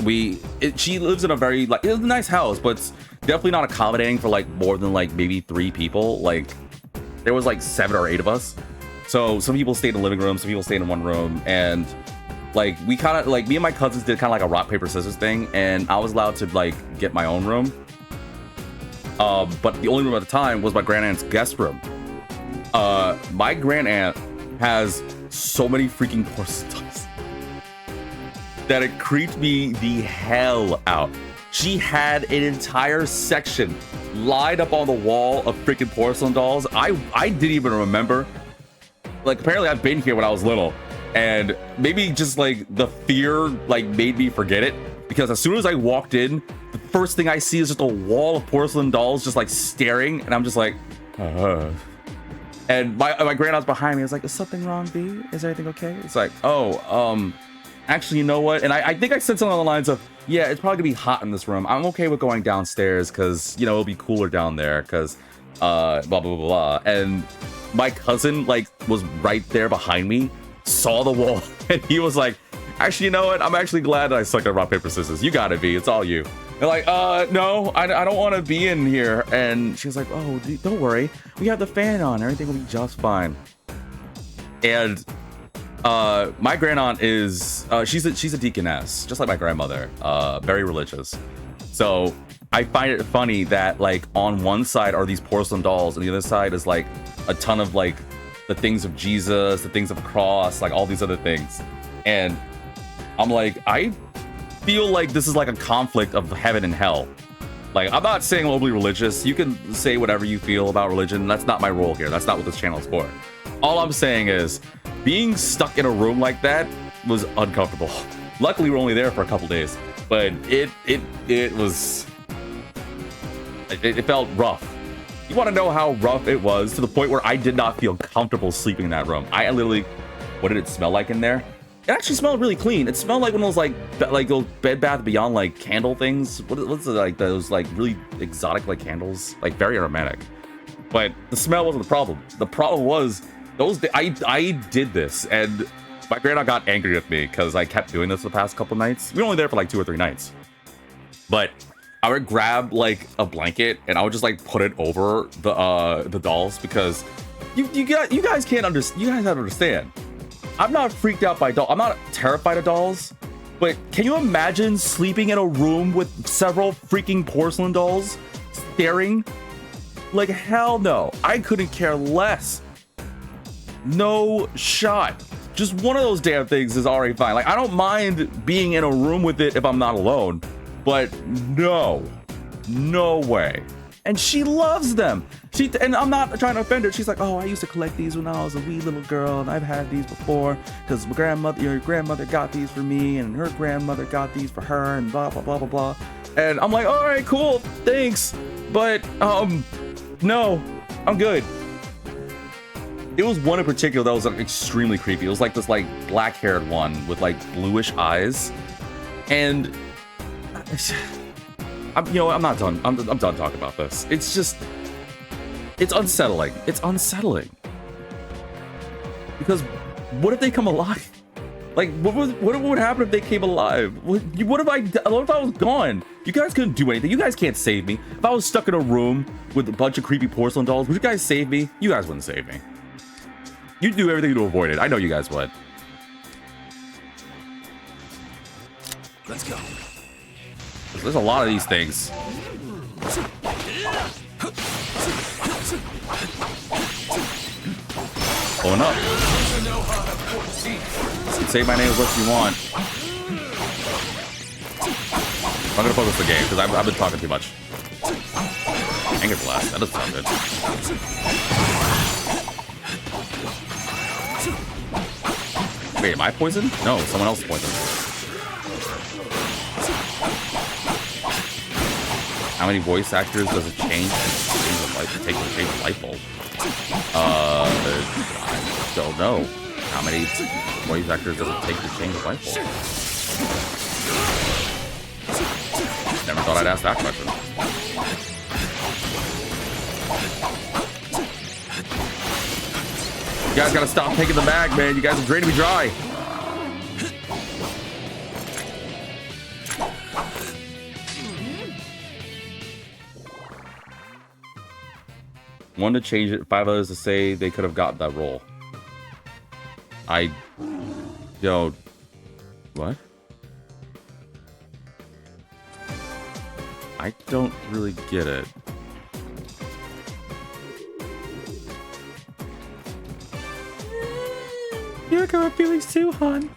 she lives in a very, like, it's a nice house, but it's definitely not accommodating for like more than like maybe 3 people. Like there was like 7 or 8 of us. So some people stayed in the living room, some people stayed in one room, and like we kind of like me and my cousins did kind of like a rock paper scissors thing, and I was allowed to like get my own room. But the only room at the time was my grand aunt's guest room. My grand aunt has so many freaking porcelain dolls that it creeped me the hell out. She had an entire section lined up on the wall of freaking porcelain dolls. I didn't even remember. Like apparently I've been here when I was little, and maybe just like the fear like made me forget it, because as soon as I walked in, the first thing I see is just a wall of porcelain dolls just like staring, and I'm just like, and my grandma's behind me. I was like, is something wrong, B? Is everything okay? It's like, oh, actually, you know what? And I think I said something along the lines of, yeah, it's probably gonna be hot in this room. I'm okay with going downstairs because, you know, it'll be cooler down there because blah, blah, blah, blah. And my cousin, like, was right there behind me, saw the wall, and he was like, actually, you know what? I'm actually glad that I sucked at rock, paper, scissors. You got it, B. It's all you. And like, no, I don't want to be in here. And she was like, oh, don't worry. We have the fan on. Everything will be just fine. And my grand aunt is, she's a deaconess, just like my grandmother, very religious. So I find it funny that like on one side are these porcelain dolls, and the other side is like a ton of like the things of Jesus, the things of the cross, like all these other things. And I'm like, I feel like this is like a conflict of heaven and hell. Like, I'm not saying I'm overly religious. You can say whatever you feel about religion. That's not my role here. That's not what this channel is for. All I'm saying is being stuck in a room like that was uncomfortable. Luckily, we're only there for a couple days, but it felt rough. You want to know how rough it was, to the point where I did not feel comfortable sleeping in that room. I literally, what did it smell like in there? It actually smelled really clean. It smelled like one of those like those Bed Bath Beyond like candle things. What's it like, those like really exotic like candles, like very aromatic. But the smell wasn't the problem. The problem was I did this, and my grandma got angry with me because I kept doing this the past couple nights. We were only there for like 2 or 3 nights, but I would grab like a blanket and I would just like put it over the dolls, because you guys can't understand. You guys have to understand. I'm not freaked out by dolls. I'm not terrified of dolls, but can you imagine sleeping in a room with several freaking porcelain dolls staring? Like, hell no. I couldn't care less. No shot. Just one of those damn things is already fine. Like, I don't mind being in a room with it if I'm not alone, but no way. And she loves them. and I'm not trying to offend her. She's like, oh, I used to collect these when I was a wee little girl, and I've had these before because your grandmother got these for me, and her grandmother got these for her, and blah blah blah blah blah. And I'm like, all right, cool, thanks, but no, I'm good. It was one in particular that was like extremely creepy. It was like this like black-haired one with like bluish eyes, and I'm not done. I'm done talking about this. It's just, it's unsettling. It's unsettling because what if they come alive? Like, what would happen if they came alive? What if I was gone? You guys couldn't do anything. You guys can't save me. If I was stuck in a room with a bunch of creepy porcelain dolls, would you guys save me? You guys wouldn't save me. You'd do everything to avoid it. I know you guys would. Let's go. There's a lot of these things. Pulling up. You can say my name as much as you want. I'm gonna focus the game because I've been talking too much. Anger blast. That doesn't sound good. Wait, am I poisoned? No, someone else is poisoned. How many voice actors does it change? Change the light bulb. I don't know. How many voice actors does it take to change the light bulb? Never thought I'd ask that question. You guys gotta stop taking the bag, man. You guys are draining me dry. One to change it, 5 others to say they could have got that role. What? I don't really get it. You're got feelings too, hon.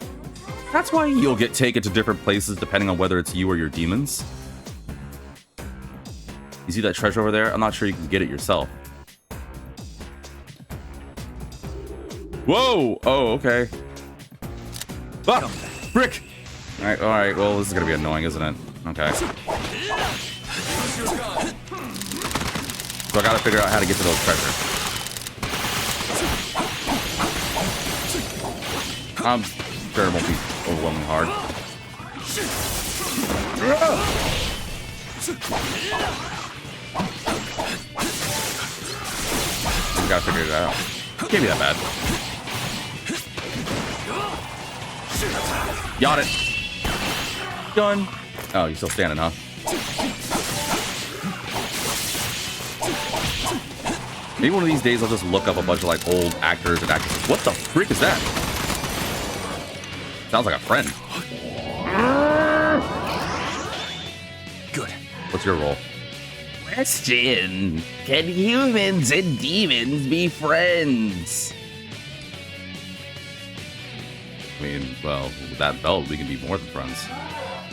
That's why you'll get taken to different places depending on whether it's you or your demons. You see that treasure over there? I'm not sure you can get it yourself. Whoa! Oh, okay. Ah! Brick! Alright, well, this is gonna be annoying, isn't it? Okay. So I gotta figure out how to get to those treasures. I'm sure it won't be overwhelmingly hard. We gotta figure it out. Can't be that bad. Got it. Done. Oh, you're still standing, huh? Maybe one of these days I'll just look up a bunch of like old actors and actresses. What the freak is that? Sounds like a friend. Good. What's your role? Question: can humans and demons be friends? I mean, well, with that belt, we can be more than friends.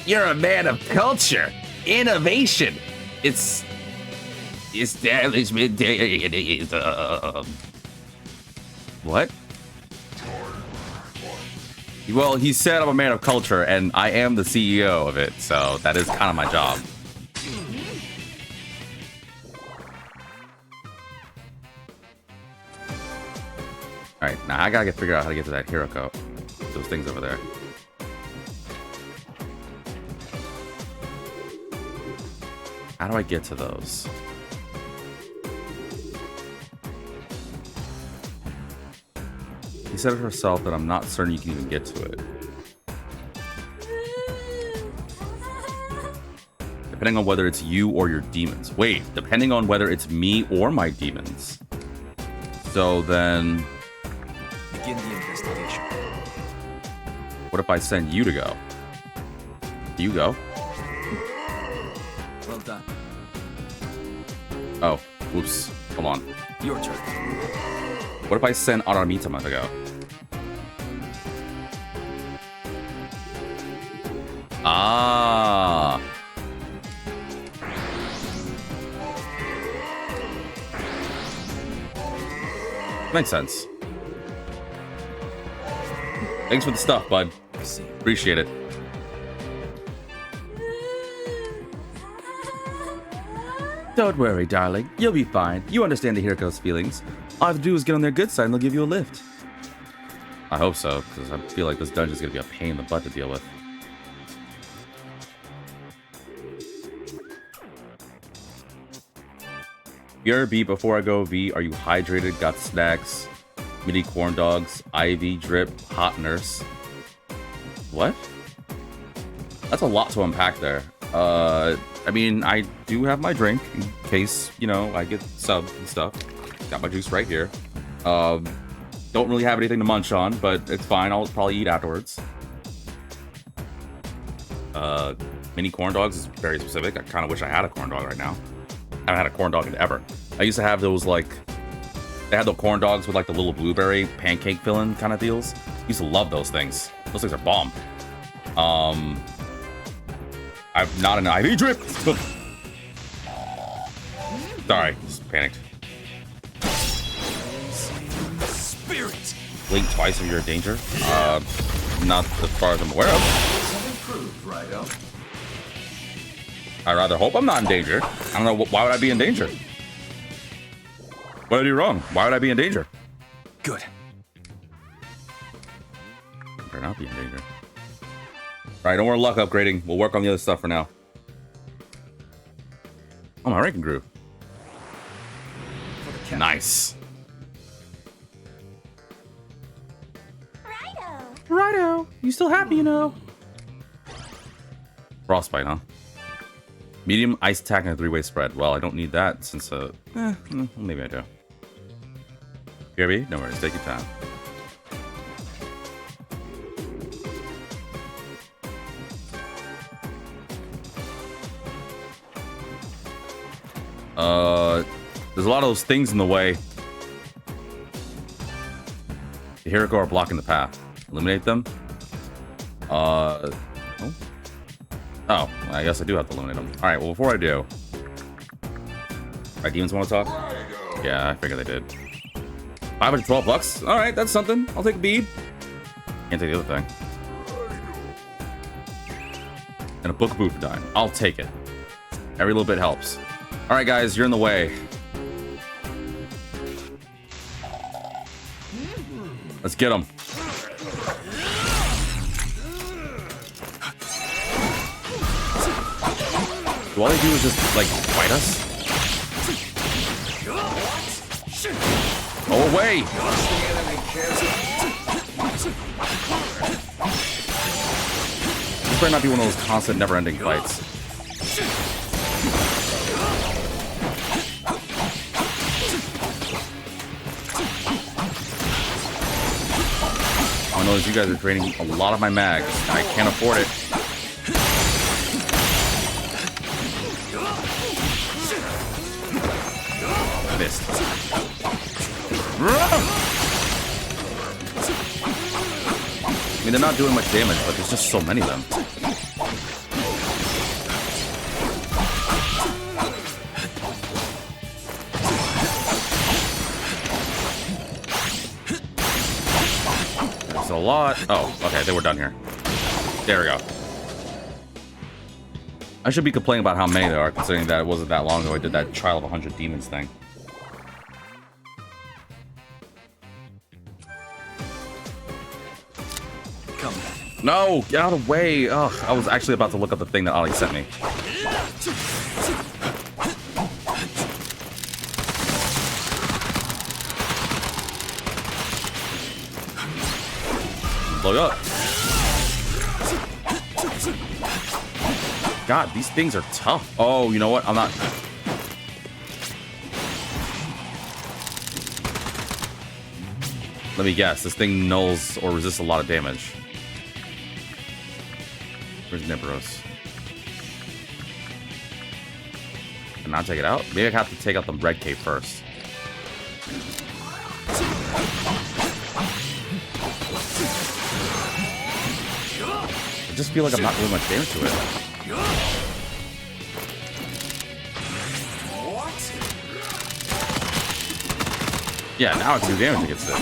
You're a man of culture, innovation. It's establishment. What? Well, he said I'm a man of culture, and I am the CEO of it, so that is kind of my job. Alright, now I gotta figure out how to get to that Hiruko. Those things over there. How do I get to those? He said it herself that I'm not certain you can even get to it. Depending on whether it's you or your demons. Wait, depending on whether it's me or my demons. So then... Begin the investigation. What if I send you to go? You go. Well done. Oh, whoops. Hold on. Your turn. What if I send Aramitama to go? Ah. Makes sense. Thanks for the stuff, bud. Appreciate it. Don't worry, darling. You'll be fine. You understand the Hiruko's feelings. All I have to do is get on their good side and they'll give you a lift. I hope so, because I feel like this dungeon's gonna be a pain in the butt to deal with. BRB before I go V, are you hydrated? Got snacks? Mini corn dogs, IV drip, hot nurse. What? That's a lot to unpack there. I mean, I do have my drink in case, you know, I get subbed and stuff. Got my juice right here. Don't really have anything to munch on, but it's fine. I'll probably eat afterwards. Mini corn dogs is very specific. I kind of wish I had a corn dog right now. I haven't had a corn dog in ever. I used to have those, like, they had the corn dogs with, like, the little blueberry pancake filling kind of deals. I used to love those things. Those things are bomb. I'm not an IV drip. Sorry, just panicked. Spirit. Blink twice if you're in danger. Not as far as I'm aware of. Improved, Raidou. I rather hope I'm not in danger. I don't know, why would I be in danger? What did I do wrong? Why would I be in danger? Good. I better not be in danger. Alright, don't worry, luck upgrading. We'll work on the other stuff for now. Oh, my ranking grew. Nice. Righto. You still happy, you know? Frostbite, huh? Medium ice attack and a 3-way spread. Well, I don't need that since, maybe I do. Gary, no worries, take your time. There's a lot of those things in the way. The Hiruko are blocking the path. Eliminate them. Oh, I guess I do have to eliminate them. Alright, well, before I do... Alright, demons want to talk? Yeah, I figured they did. 512 bucks? Alright, that's something. I'll take a bead. Can't take the other thing. And a book of Boofadine. I'll take it. Every little bit helps. Alright, guys, you're in the way. Let's get them. Do all they do is just, like, fight us? Oh, away! This might not be one of those constant, never-ending fights. I know you guys are draining a lot of my mags. I can't afford it. Missed. I mean, they're not doing much damage, but there's just so many of them. There's a lot. Oh, okay, they were done here. There we go. I should be complaining about how many there are, considering that it wasn't that long ago I did that Trial of 100 Demons thing. Come back. No! Get out of the way! Ugh, I was actually about to look up the thing that Ollie sent me. Blow you up. God, these things are tough. Oh, you know what? I'm not... Let me guess. This thing nulls or resists a lot of damage. Where's Nibros? Can I take it out? Maybe I have to take out the red cape first. I just feel like I'm not doing much damage to it. Yeah, now I can do damage against it.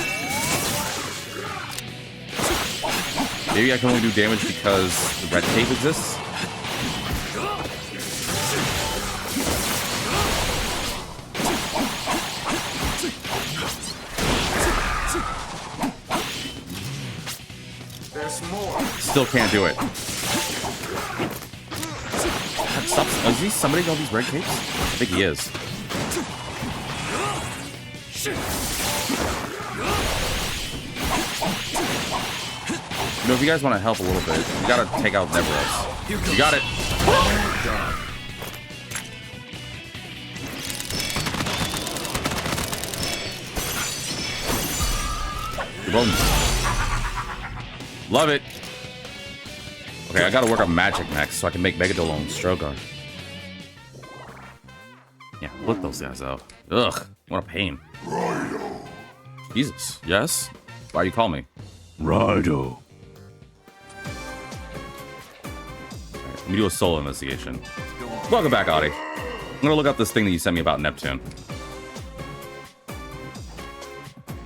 Maybe I can only do damage because the red tape exists? There's more. Still can't do it. Stop. Is he summoning all these red capes? I think he is. You know, if you guys want to help a little bit, you gotta take out Neveros. You got it. Boom. Love it. Okay, I gotta work on magic next so I can make Megadolo and Strogar. Yeah, look those guys out. Ugh, what a pain. Jesus, yes? Why you call me? Raidou. Alright, let me do a solo investigation. Welcome back, Audie. I'm gonna look up this thing that you sent me about Neptune.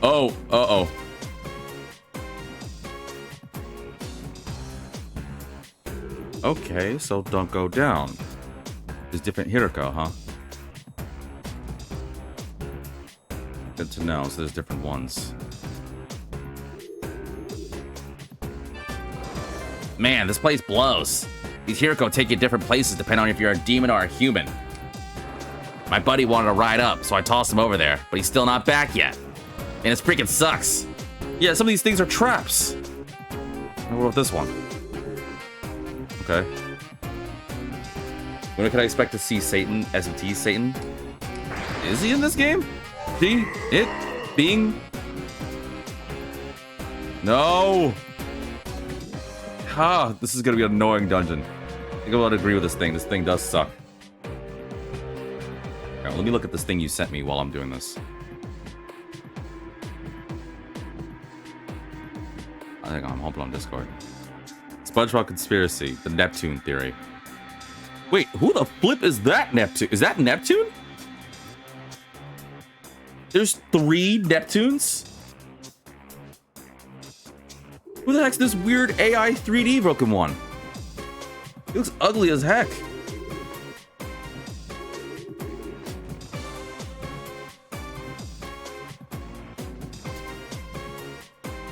Oh, uh-oh. Okay, so don't go down. There's different Hiruko, huh? Good to know, so there's different ones. Man, this place blows. These Hiruko take you different places depending on if you're a demon or a human. My buddy wanted to ride up, so I tossed him over there, but he's still not back yet. And it freaking sucks. Yeah, some of these things are traps. What about this one? Okay. When can I expect to see Satan, SMT Satan? Is he in this game? He? It? Being? No! Ha! This is gonna be an annoying dungeon. I think I'm gonna agree with this thing. This thing does suck. Alright, let me look at this thing you sent me while I'm doing this. Hang on, I'm hopping on Discord. SpongeBob Conspiracy, the Neptune Theory. Wait, who the flip is that Neptune? Is that Neptune? There's 3 Neptunes? Who the heck's this weird AI 3D broken one? He looks ugly as heck.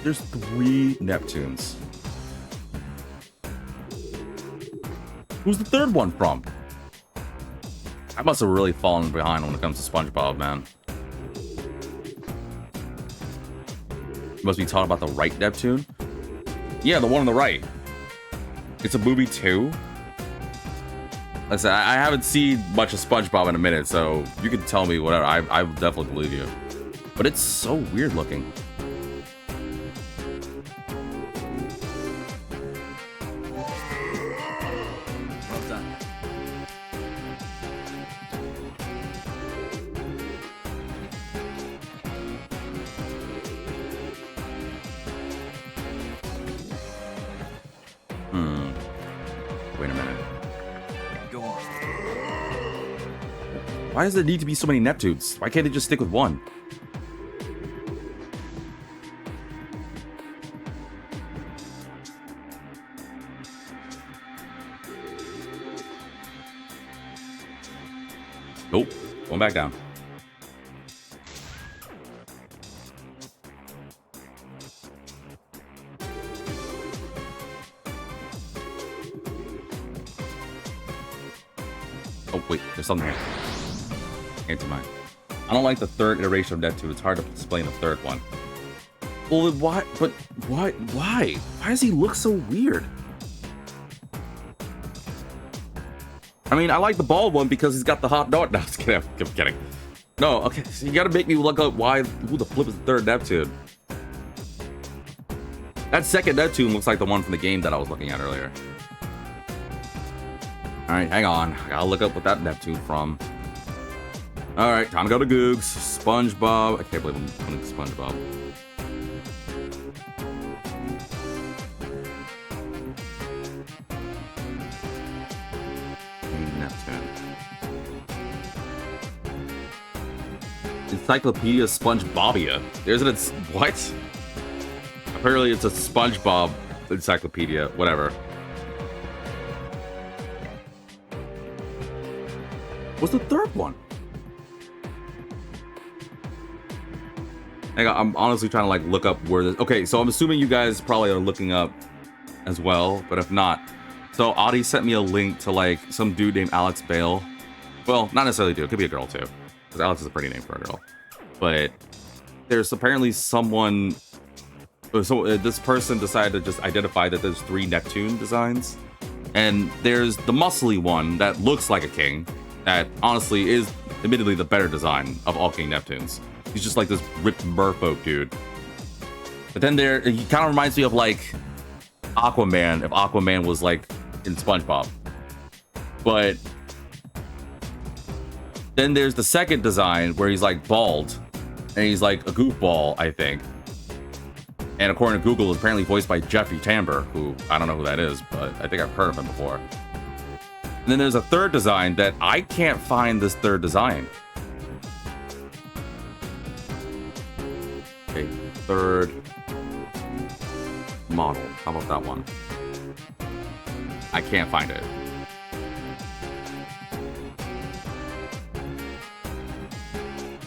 There's 3 Neptunes. Who's the 3rd one from? I must have really fallen behind when it comes to SpongeBob, man. You must be talking about the right Neptune? Yeah, the one on the right. It's a movie too? Like I said, I haven't seen much of SpongeBob in a minute, so you can tell me whatever. I will definitely believe you. But it's so weird looking. Why does there need to be so many Neptunes? Why can't they just stick with one? Nope. Going back down. Oh, wait. There's something here. Into mine. I don't like the 3rd iteration of Neptune. It's hard to explain the 3rd one. Well, then why? But why? Why? Why does he look so weird? I mean, I like the bald one because he's got the hot dog. No, I'm just kidding. I'm kidding. No, okay. So you gotta make me look up who the flip is the 3rd Neptune. That 2nd Neptune looks like the one from the game that I was looking at earlier. All right, hang on. I gotta look up what that Neptune from. All right, time to go to Googs. SpongeBob. I can't believe I'm putting SpongeBob. Neptune. Encyclopedia SpongeBobia. There's an what? Apparently it's a SpongeBob encyclopedia. Whatever. What's the third one? I'm honestly trying to like look up where this. Okay, so I'm assuming you guys probably are looking up as well, but if not, so Audie sent me a link to like some dude named Alex Bale. Well, not necessarily dude, it could be a girl too, because Alex is a pretty name for a girl. But there's apparently someone. So this person decided to just identify that there's 3 Neptune designs, and there's the muscly one that looks like a king. That honestly is admittedly the better design of all King Neptunes. He's just like this ripped merfolk dude. But then he kind of reminds me of like Aquaman, if Aquaman was like in SpongeBob. But then there's the second design where he's like bald and he's like a goofball, I think. And according to Google, is apparently voiced by Jeffrey Tambor, who I don't know who that is, but I think I've heard of him before. And then there's a third design that I can't find this third design. Okay, third model. How about that one? I can't find it.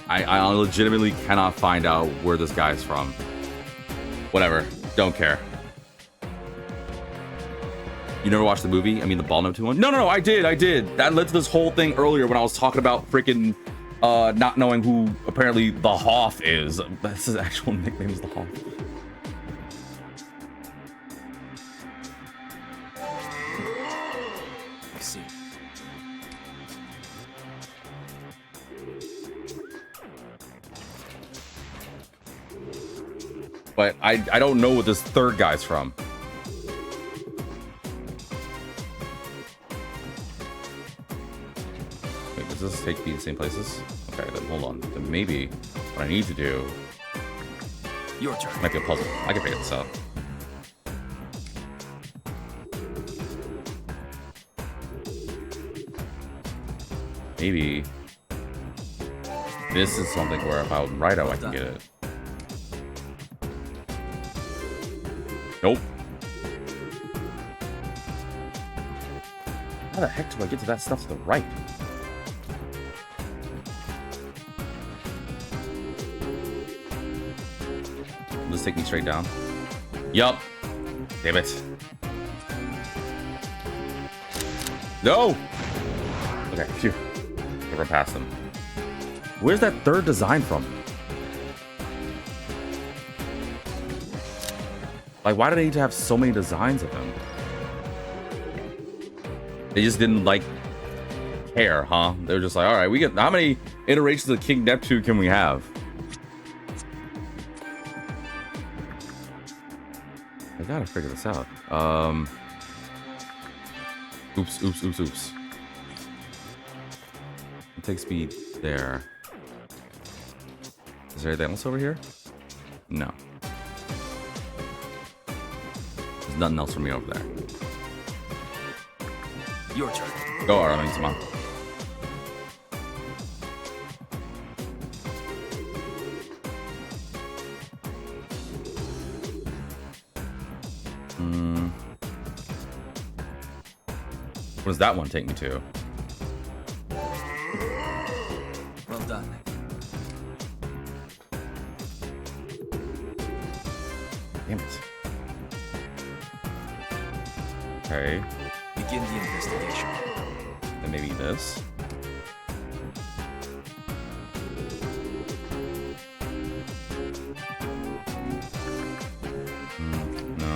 I legitimately cannot find out where this guy's from. Whatever. Don't care. You never watched the movie? I mean, the Ball Note 2 one? No, I did. That led to this whole thing earlier when I was talking about freaking not knowing who apparently the Hoff is. That's his actual nickname is the Hoff. I see. But I don't know what this third guy's from. Wait, does this take me to the same places? Okay, then hold on. Then maybe what I need to do... Your turn. Might be a puzzle. I can figure this out. Maybe... This is something where if I would Raidou, I can get it. Nope. How the heck do I get to that stuff to the right? Will this take me straight down? Yup. Damn it. No! Okay, phew. Never past them. Where's that third design from? Like, why do they need to have so many designs of them? They just didn't, like, care, huh? They were just like, alright, we get... How many iterations of King Neptune can we have? I gotta figure this out. Oops. It takes me there. Is there anything else over here? No. There's nothing else for me over there. Your turn. Go, Armin, come on. What does that one take me to? Well done. Damn it. Okay. Begin the investigation. Then maybe this. No.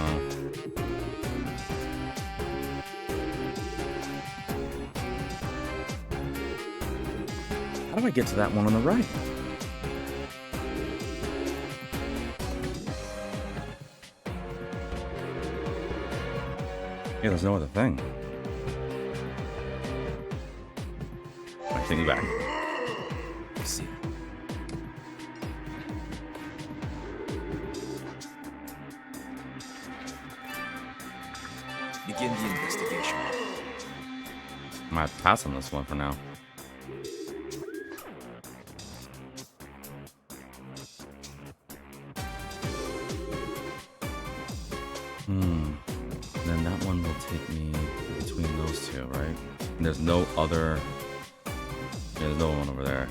How do I get to that one on the right? Yeah, there's no other thing. I take you back. I see. Begin the investigation. I might pass on this one for now. And then that one will take me between those two, right? And there's no other... Yeah, there's no one over there.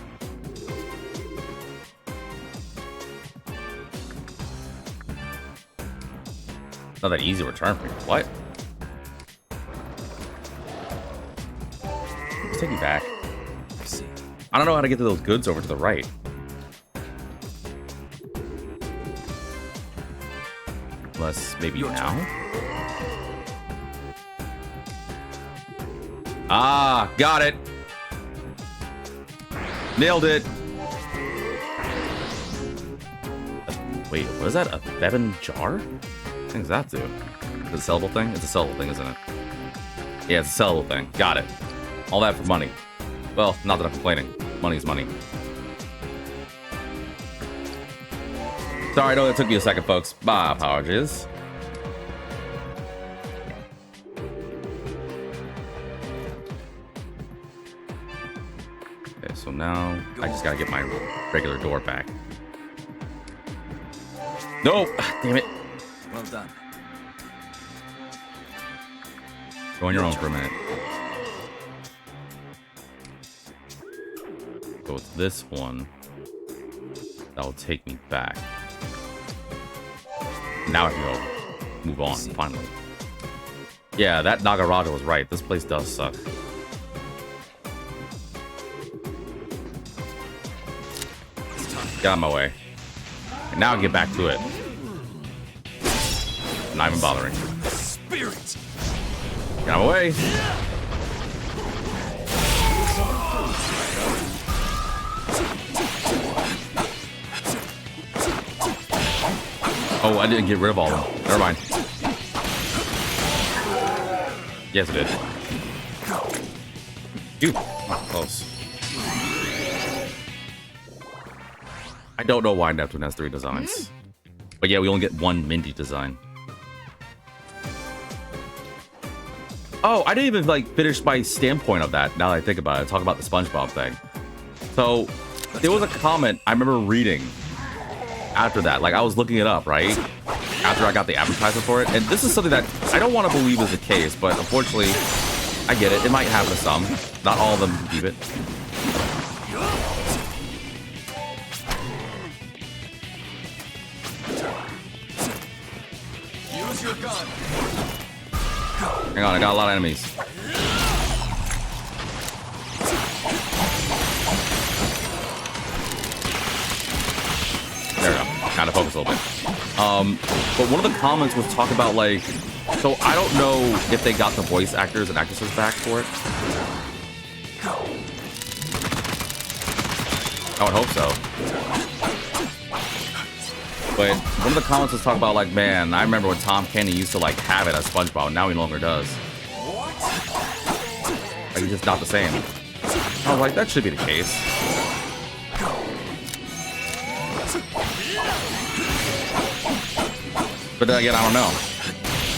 Not that easy to return for me. What? Just take me back. I don't know how to get to those goods over to the right. Unless maybe now? Ah, got it. Nailed it. Wait, what is that? A Bevan jar? What does that do? Is it a sellable thing? It's a sellable thing, isn't it? Yeah, it's a sellable thing. Got it. All that for money. Well, not that I'm complaining. Money's money. Sorry, I know that took me a second, folks. My apologies. Okay, so now I just gotta get my regular door back. No! Damn it. Well done. Go on your own for a minute. So it's this one that will take me back. Now I can go move on, finally. Yeah, that Nagaraja was right. This place does suck. Get out of my way. And now I can get back to it. I'm not even bothering. Spirit. Get out of my way. Oh, I didn't get rid of all of them. Never mind. Yes, it did. Dude, close. I don't know why Neptune has 3 designs. But yeah, we only get 1 Mindy design. Oh, I didn't even like finish my standpoint of that now that I think about it. Talk about the SpongeBob thing. So there was a comment I remember reading after that. Like I was looking it up, right? After I got the advertisement for it. And this is something that I don't want to believe is the case, but unfortunately, I get it. It might happen to some. Not all of them keep it. Use your gun. Hang on, I got a lot of enemies. There we go. Kind of focus a little bit. But one of the comments was talk about like, so I don't know if they got the voice actors and actresses back for it. I would hope so. But one of the comments was talking about like, man, I remember when Tom Kenny used to like have it as SpongeBob, now he no longer does. Like he's just not the same. I was like, that should be the case. But then again, I don't know.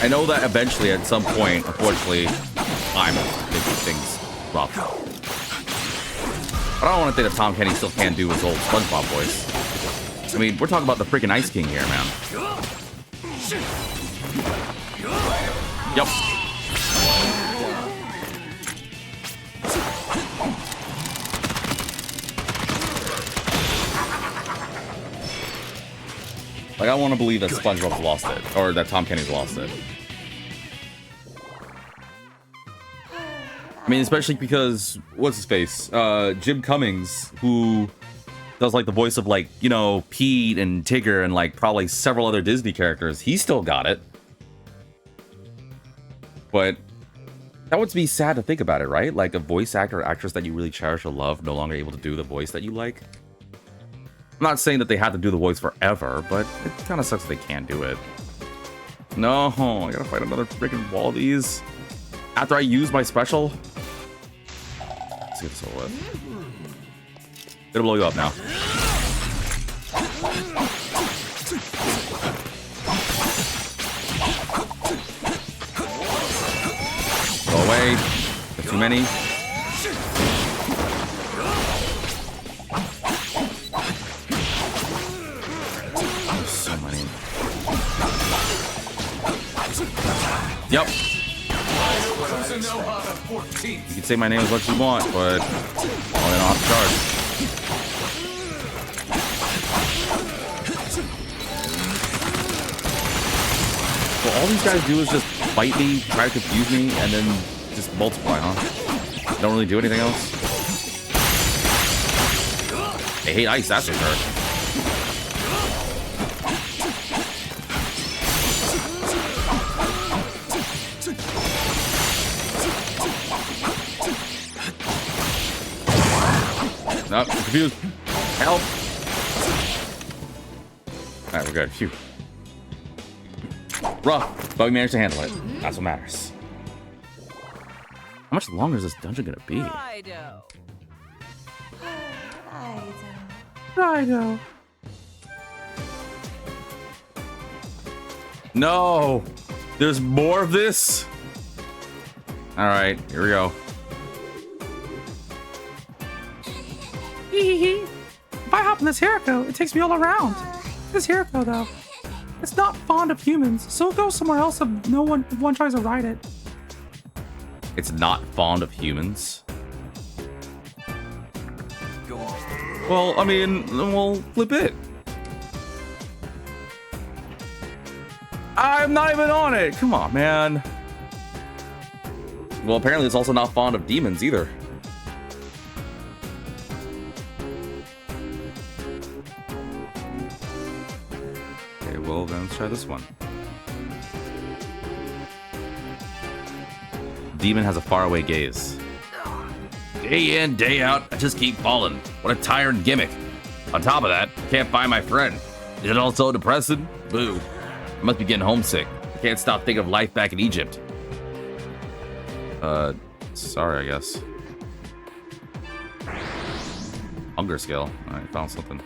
I know that eventually, at some point, unfortunately, I'm making things rough. But I don't want to think that Tom Kenny still can't do his old SpongeBob voice. I mean, we're talking about the freaking Ice King here, man. Yep. Like, I want to believe that SpongeBob's lost it, or that Tom Kenny's lost it. I mean, especially because, what's his face? Jim Cummings, who does, like, the voice of, like, you know, Pete and Tigger and, like, probably several other Disney characters. He still got it. But that would be sad to think about it, right? Like, a voice actor or actress that you really cherish or love no longer able to do the voice that you like. I'm not saying that they have to do the voice forever, but it kind of sucks that they can't do it. No, I gotta fight another freaking wall of these. After I use my special. Let's get this over with. It'll blow you up now. Go away. There's too many. Yep. Raidou Kuzunoha the 14th. You can say my name as much as you want, but I'll get off charge. So all these guys do is just fight me, try to confuse me, and then just multiply, huh? Don't really do anything else. They hate ice, that's for sure. Nope, confused. Help! Alright, we're good. Phew. Rough, but we managed to handle it. That's what matters. How much longer is this dungeon gonna be? Raidou. Raidou. No! There's more of this? Alright, here we go. Hee. If I hop on this Hiruko, it takes me all around. This Hiruko, though, it's not fond of humans, so it'll go somewhere else if one tries to ride it. It's not fond of humans. Well, I mean, we'll flip it. I'm not even on it. Come on, man. Well, apparently it's also not fond of demons either. Okay, well, then let's try this one. Demon has a faraway gaze. Day in, day out, I just keep falling. What a tiring gimmick. On top of that, I can't find my friend. Is it all so depressing? Boo. I must be getting homesick. I can't stop thinking of life back in Egypt. Sorry, I guess. Hunger skill. Alright, found something.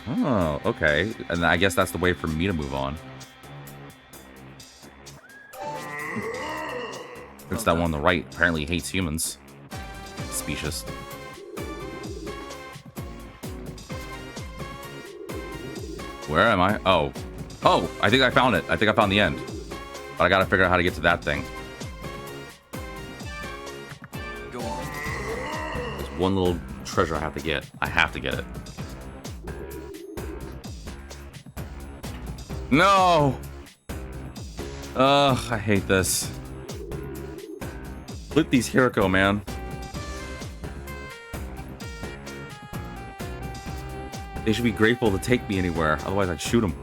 Oh, okay. And I guess that's the way for me to move on. Since that one on the right apparently hates humans. Specious. Where am I? Oh. Oh, I think I found it. I think I found the end. But I gotta figure out how to get to that thing. Go on. There's one little treasure I have to get. I have to get it. No! Ugh, I hate this. Flip these Hiruko, man. They should be grateful to take me anywhere, otherwise I'd shoot them.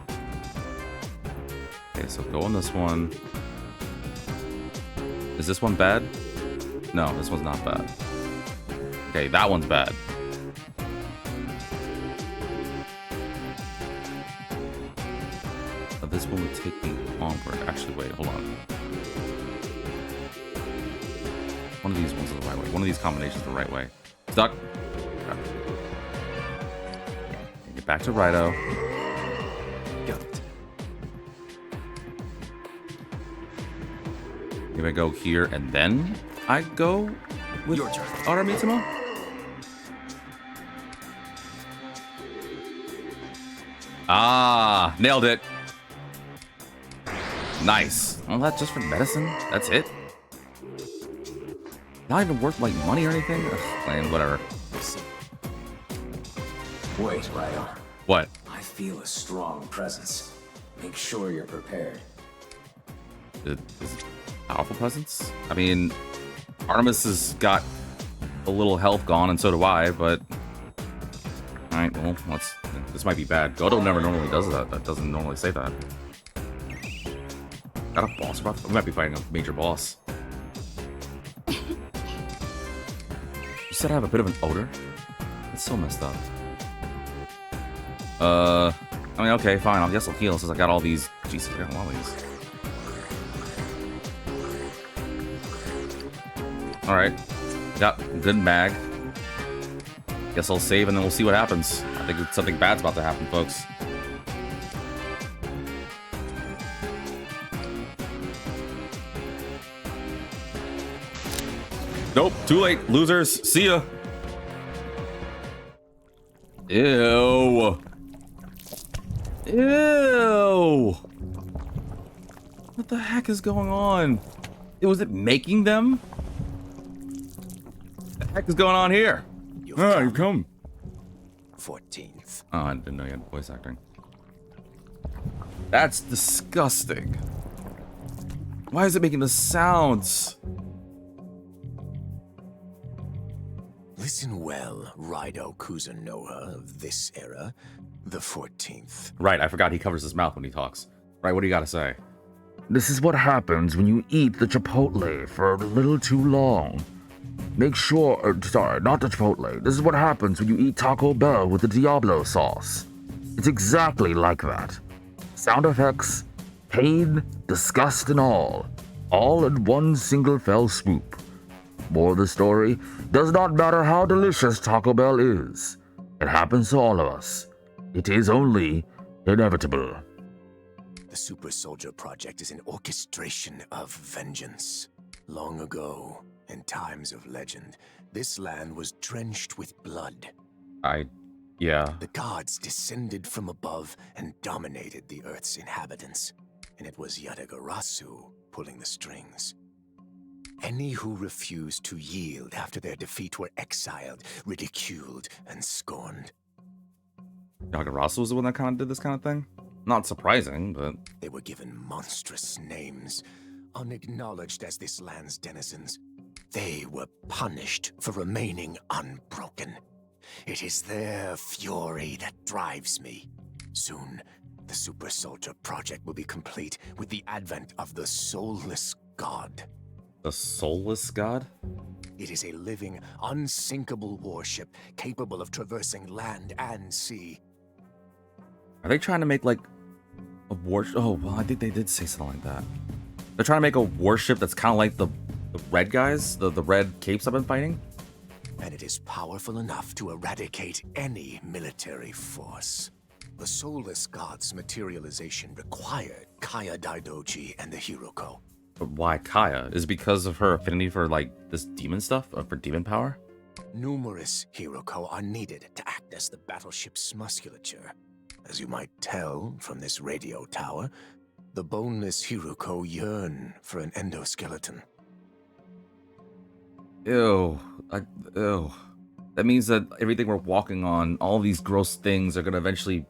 Okay, so go on this one. Is this one bad? No, this one's not bad. Okay, that one's bad. But this one would take me onward. Actually, wait, hold on. One of these ones is the right way. One of these combinations is the right way. Stuck. Okay. Get back to Raidou. Got it. Maybe I go here and then I go with Your turn. Aramitsumo? Ah, nailed it. Nice. Well, that's just for medicine. That's it. Not even worth like money or anything. Ugh, man, whatever. Wait, Raidou. What? I feel a strong presence. Make sure you're prepared. Is it a powerful presence? I mean, Artemis has got a little health gone, and so do I. But all right, well, this might be bad. Godo never normally does that. That doesn't normally say that. Got a boss rush? We might be fighting a major boss. You said I have a bit of an odor? It's so messed up. I mean, okay, fine. I guess I'll heal since I got all these. Jesus, I got all these. Alright. Got a good mag. Guess I'll save and then we'll see what happens. I think something bad's about to happen, folks. Nope, too late. Losers, see ya. Ew. Ew! What the heck is going on? Was it making them? What the heck is going on here? You've come. 14th. Oh, I didn't know you had voice acting. That's disgusting. Why is it making the sounds? Listen well, Raidou Kuzunoha of this era, the 14th. Right, I forgot he covers his mouth when he talks. Right, what do you gotta say? This is what happens when you eat the Chipotle for a little too long. Make sure, sorry, not the Chipotle. This is what happens when you eat Taco Bell with the Diablo sauce. It's exactly like that. Sound effects, pain, disgust, and all in one single fell swoop. More of the story, does not matter how delicious Taco Bell is. It happens to all of us. It is only inevitable. The Super Soldier Project is an orchestration of vengeance. Long ago, in times of legend, this land was drenched with blood. Yeah. The gods descended from above and dominated the Earth's inhabitants. And it was Yatagarasu pulling the strings. Any who refused to yield after their defeat were exiled, ridiculed, and scorned. Yagarasu was the one that kind of did this kind of thing? Not surprising, but... They were given monstrous names, unacknowledged as this land's denizens. They were punished for remaining unbroken. It is their fury that drives me. Soon, the Super Soldier Project will be complete with the advent of the Soulless God. The Soulless God? It is a living, unsinkable warship capable of traversing land and sea. Are they trying to make, like, a warship? Oh, well, I think they did say something like that. They're trying to make a warship that's kind of like the red guys, the red capes I've been fighting? And it is powerful enough to eradicate any military force. The Soulless God's materialization required Kaya Daidoji and the Hiruko. But why Kaya? Is it because of her affinity for, like, this demon stuff? For demon power? Numerous Hiruko are needed to act as the battleship's musculature. As you might tell from this radio tower, the boneless Hiruko yearn for an endoskeleton. Ew. Ew. That means that everything we're walking on, all these gross things are gonna eventually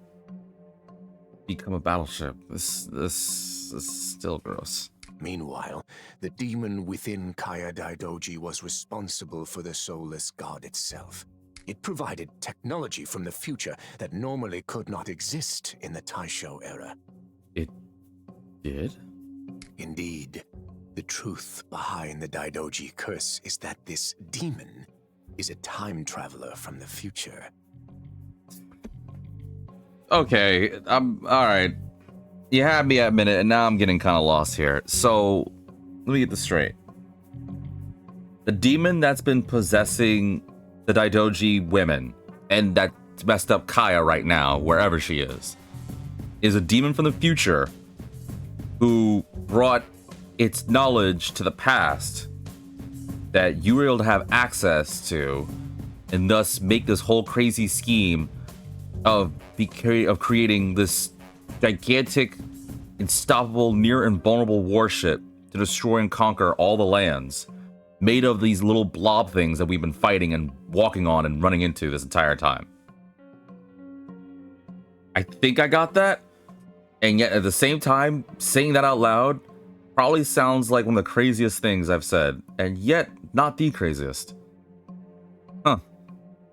become a battleship. This is still gross. Meanwhile, the demon within Kaya Daidoji was responsible for the Soulless God itself. It provided technology from the future that normally could not exist in the Taisho era. It did? Indeed. The truth behind the Daidoji curse is that this demon is a time traveler from the future. Okay, alright. You had me at a minute, and now I'm getting kind of lost here. So, let me get this straight. The demon that's been possessing the Daidoji women, and that's messed up Kaya right now, wherever she is a demon from the future who brought its knowledge to the past that you were able to have access to, and thus make this whole crazy scheme of creating this gigantic, unstoppable, near invulnerable warship to destroy and conquer all the lands, made of these little blob things that we've been fighting and walking on and running into this entire time. I think I got that, and yet at the same time, saying that out loud probably sounds like one of the craziest things I've said, and yet not the craziest. Huh.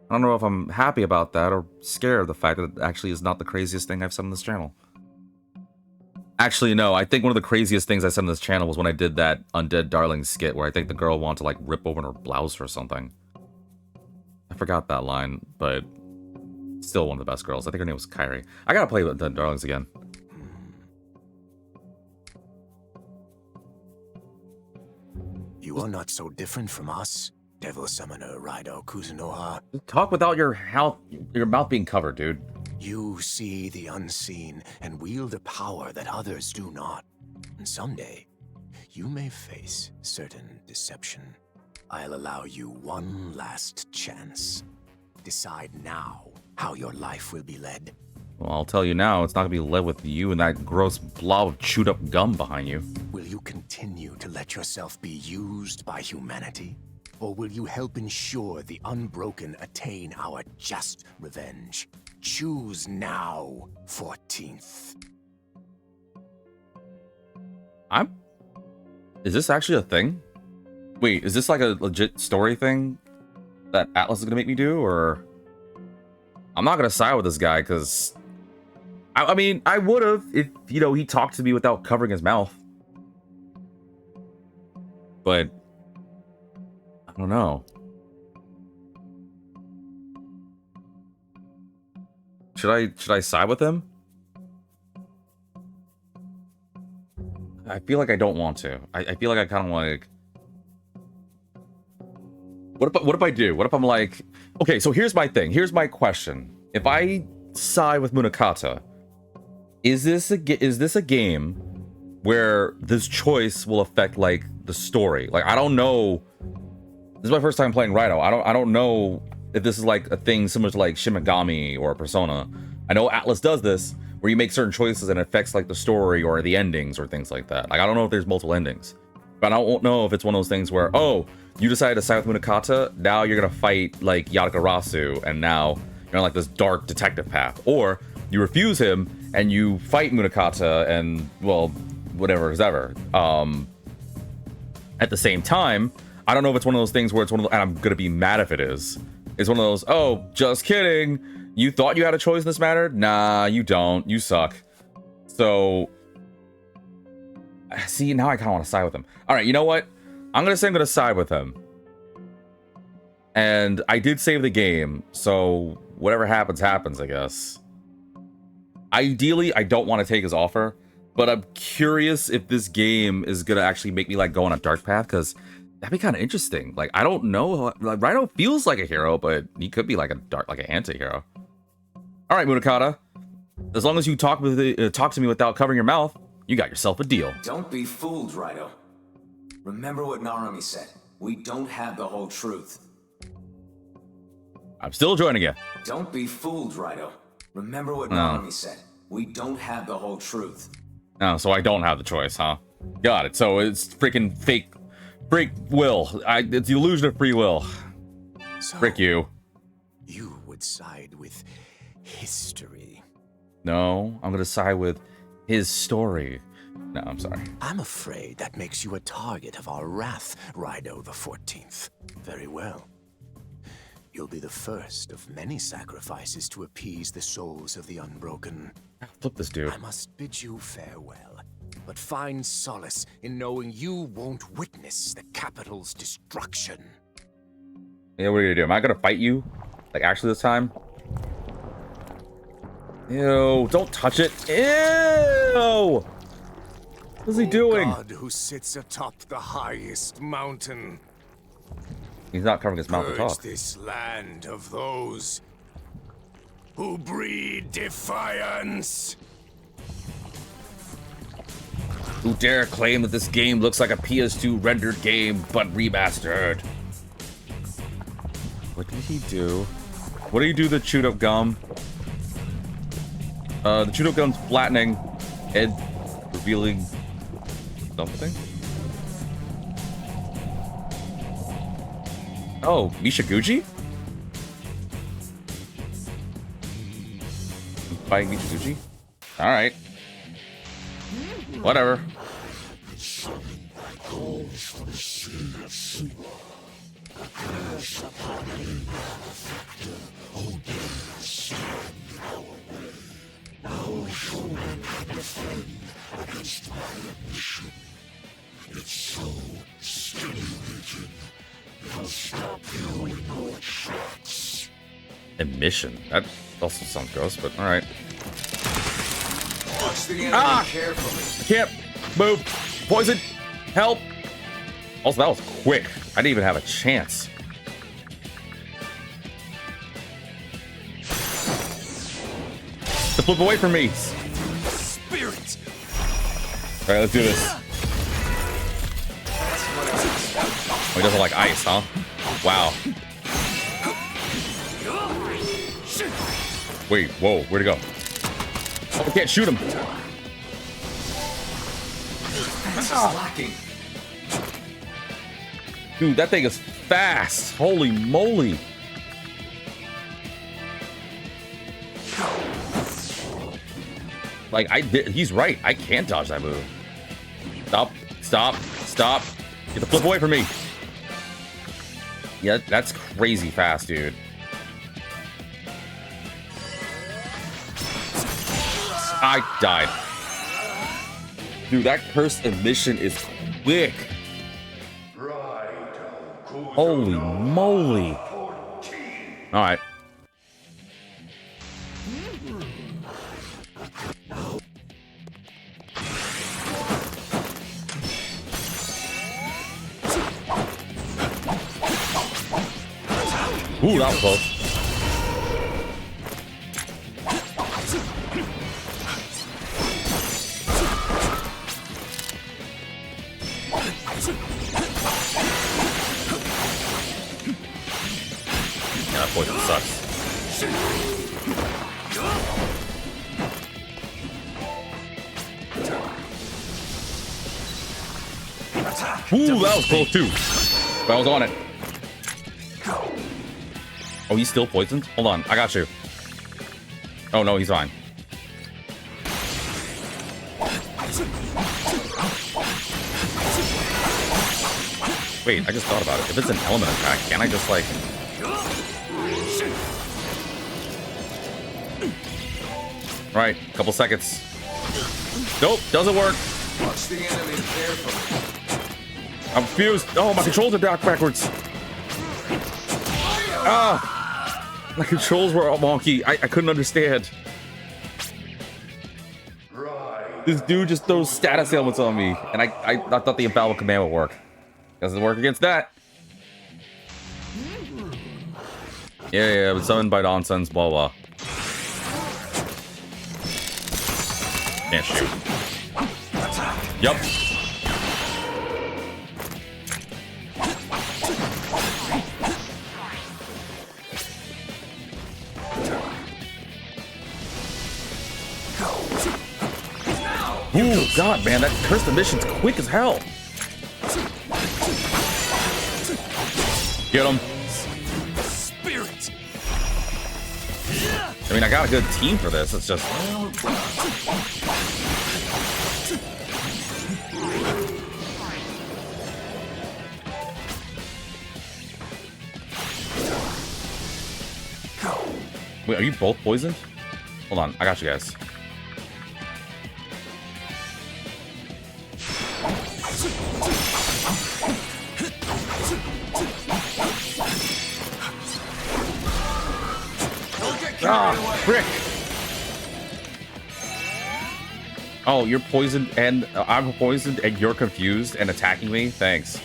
I don't know if I'm happy about that or scared of the fact that it actually is not the craziest thing I've said on this channel. Actually, no, I think one of the craziest things I said on this channel was when I did that Undead Darling skit where I think the girl wanted to, like, rip open her blouse or something. I forgot that line, but still one of the best girls. I think her name was Kyrie. I gotta play Undead Darlings again. You are not so different from us, Devil Summoner Raidou Kuzunoha. Talk without your mouth being covered, dude. You see the unseen and wield a power that others do not. And someday, you may face certain deception. I'll allow you one last chance. Decide now how your life will be led. Well, I'll tell you now, it's not gonna be led with you and that gross blob of chewed up gum behind you. Will you continue to let yourself be used by humanity? Or will you help ensure the Unbroken attain our just revenge? Choose now, 14th. Is this actually a thing? Wait, is this like a legit story thing that Atlas is gonna make me do, or... I'm not gonna side with this guy, because... I mean, I would have if, you know, he talked to me without covering his mouth. But... I don't know. Should I side with him? I feel like I don't want to. I feel like I kind of like... What if I do? What if I'm like... Okay, so here's my thing. Here's my question. If I side with Munakata, is this a game where this choice will affect, like, the story? Like, I don't know... This is my first time playing Raidou. I don't know if this is like a thing similar to like Shin Megami or Persona. I know Atlas does this, where you make certain choices and it affects like the story or the endings or things like that. Like, I don't know if there's multiple endings, but I don't know if it's one of those things where, oh, you decided to side with Munakata, now you're gonna fight like Yatagarasu, and now you're on like this dark detective path, or you refuse him and you fight Munakata and, well, whatever is ever. At the same time, I don't know if it's one of those things where it's one of the, and I'm gonna be mad if it is. It's one of those, oh, just kidding. You thought you had a choice in this matter? Nah, you don't. You suck. So, see, now I kind of want to side with him. All right, you know what? I'm gonna say I'm gonna side with him. And I did save the game, so whatever happens, happens, I guess. Ideally, I don't want to take his offer, but I'm curious if this game is gonna actually make me like go on a dark path, because that'd be kind of interesting. Like, I don't know. Like, Raidou feels like a hero, but he could be like a dark, like an anti-hero. All right, Munakata. As long as you talk to me without covering your mouth, you got yourself a deal. Don't be fooled, Raidou. Remember what Narumi said. We don't have the whole truth. I'm still joining you. Don't be fooled, Raidou. Remember what Narumi said. We don't have the whole truth. Oh, so I don't have the choice, huh? Got it. So it's freaking fake will. It's the illusion of free will. So, Frick you. You would side with history. No, I'm gonna side with his story. No, I'm sorry. I'm afraid that makes you a target of our wrath, Raidou the 14th. Very well. You'll be the first of many sacrifices to appease the souls of the Unbroken. Flip this dude. I must bid you farewell, but find solace in knowing you won't witness the capital's destruction. Yeah, what are you gonna do? Am I gonna fight you? Like, actually this time? Ew, don't touch it. Ew! What's he doing? God who sits atop the highest mountain. He's not covering his mouth at all. Purge this land of those who breed defiance. Who dare claim that this game looks like a PS2 rendered game, but remastered? What did he do? What did he do to the chewed up gum? The chewed up gum's flattening, head revealing something? Oh, Mishaguchi? Fighting Mishaguchi? Alright. Whatever. Emission. That also sounds gross, but alright. Watch the enemy carefully. I can't move. Poison. Help. Also, that was quick. I didn't even have a chance. To flip away from me. Spirit. Alright, let's do this. Oh, he doesn't like ice, huh? Wow. Wait, whoa, where'd it go? Oh, I can't shoot him. Lacking. Dude, that thing is fast. Holy moly. Like, he's right. I can't dodge that move. Stop. Stop. Stop. Get the flip away from me. Yeah, that's crazy fast, dude. I died. Dude, that cursed emission is quick. Holy moly. All right. Ooh, that was close. Yeah, that poison sucks. Ooh, that was close too. But I was on it. Oh, he's still poisoned? Hold on, I got you. Oh no, he's fine. Wait, I just thought about it. If it's an element attack, can't I just like... Right, couple seconds. Nope, doesn't work. Watch the enemy carefully. I'm confused. Oh, my controls are backwards. Ah! My controls were all wonky. I couldn't understand. This dude just throws status ailments on me, and I thought the infallible command would work. Doesn't work against that. Yeah, but summoned by nonsense, blah blah. Can't shoot. Yup. Ooh, God, man, that cursed emission's quick as hell. Get him. Spirit. I mean, I got a good team for this. It's just... Wait, are you both poisoned? Hold on, I got you guys. Ah, frick! Oh, you're poisoned and I'm poisoned and you're confused and attacking me? Thanks.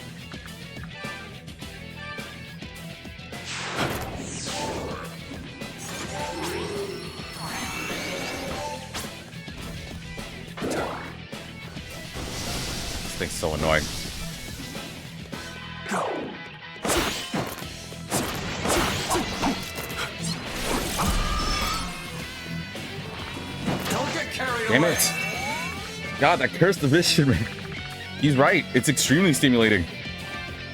This thing's so annoying. Damn it. God, that cursed emission, man. He's right. It's extremely stimulating.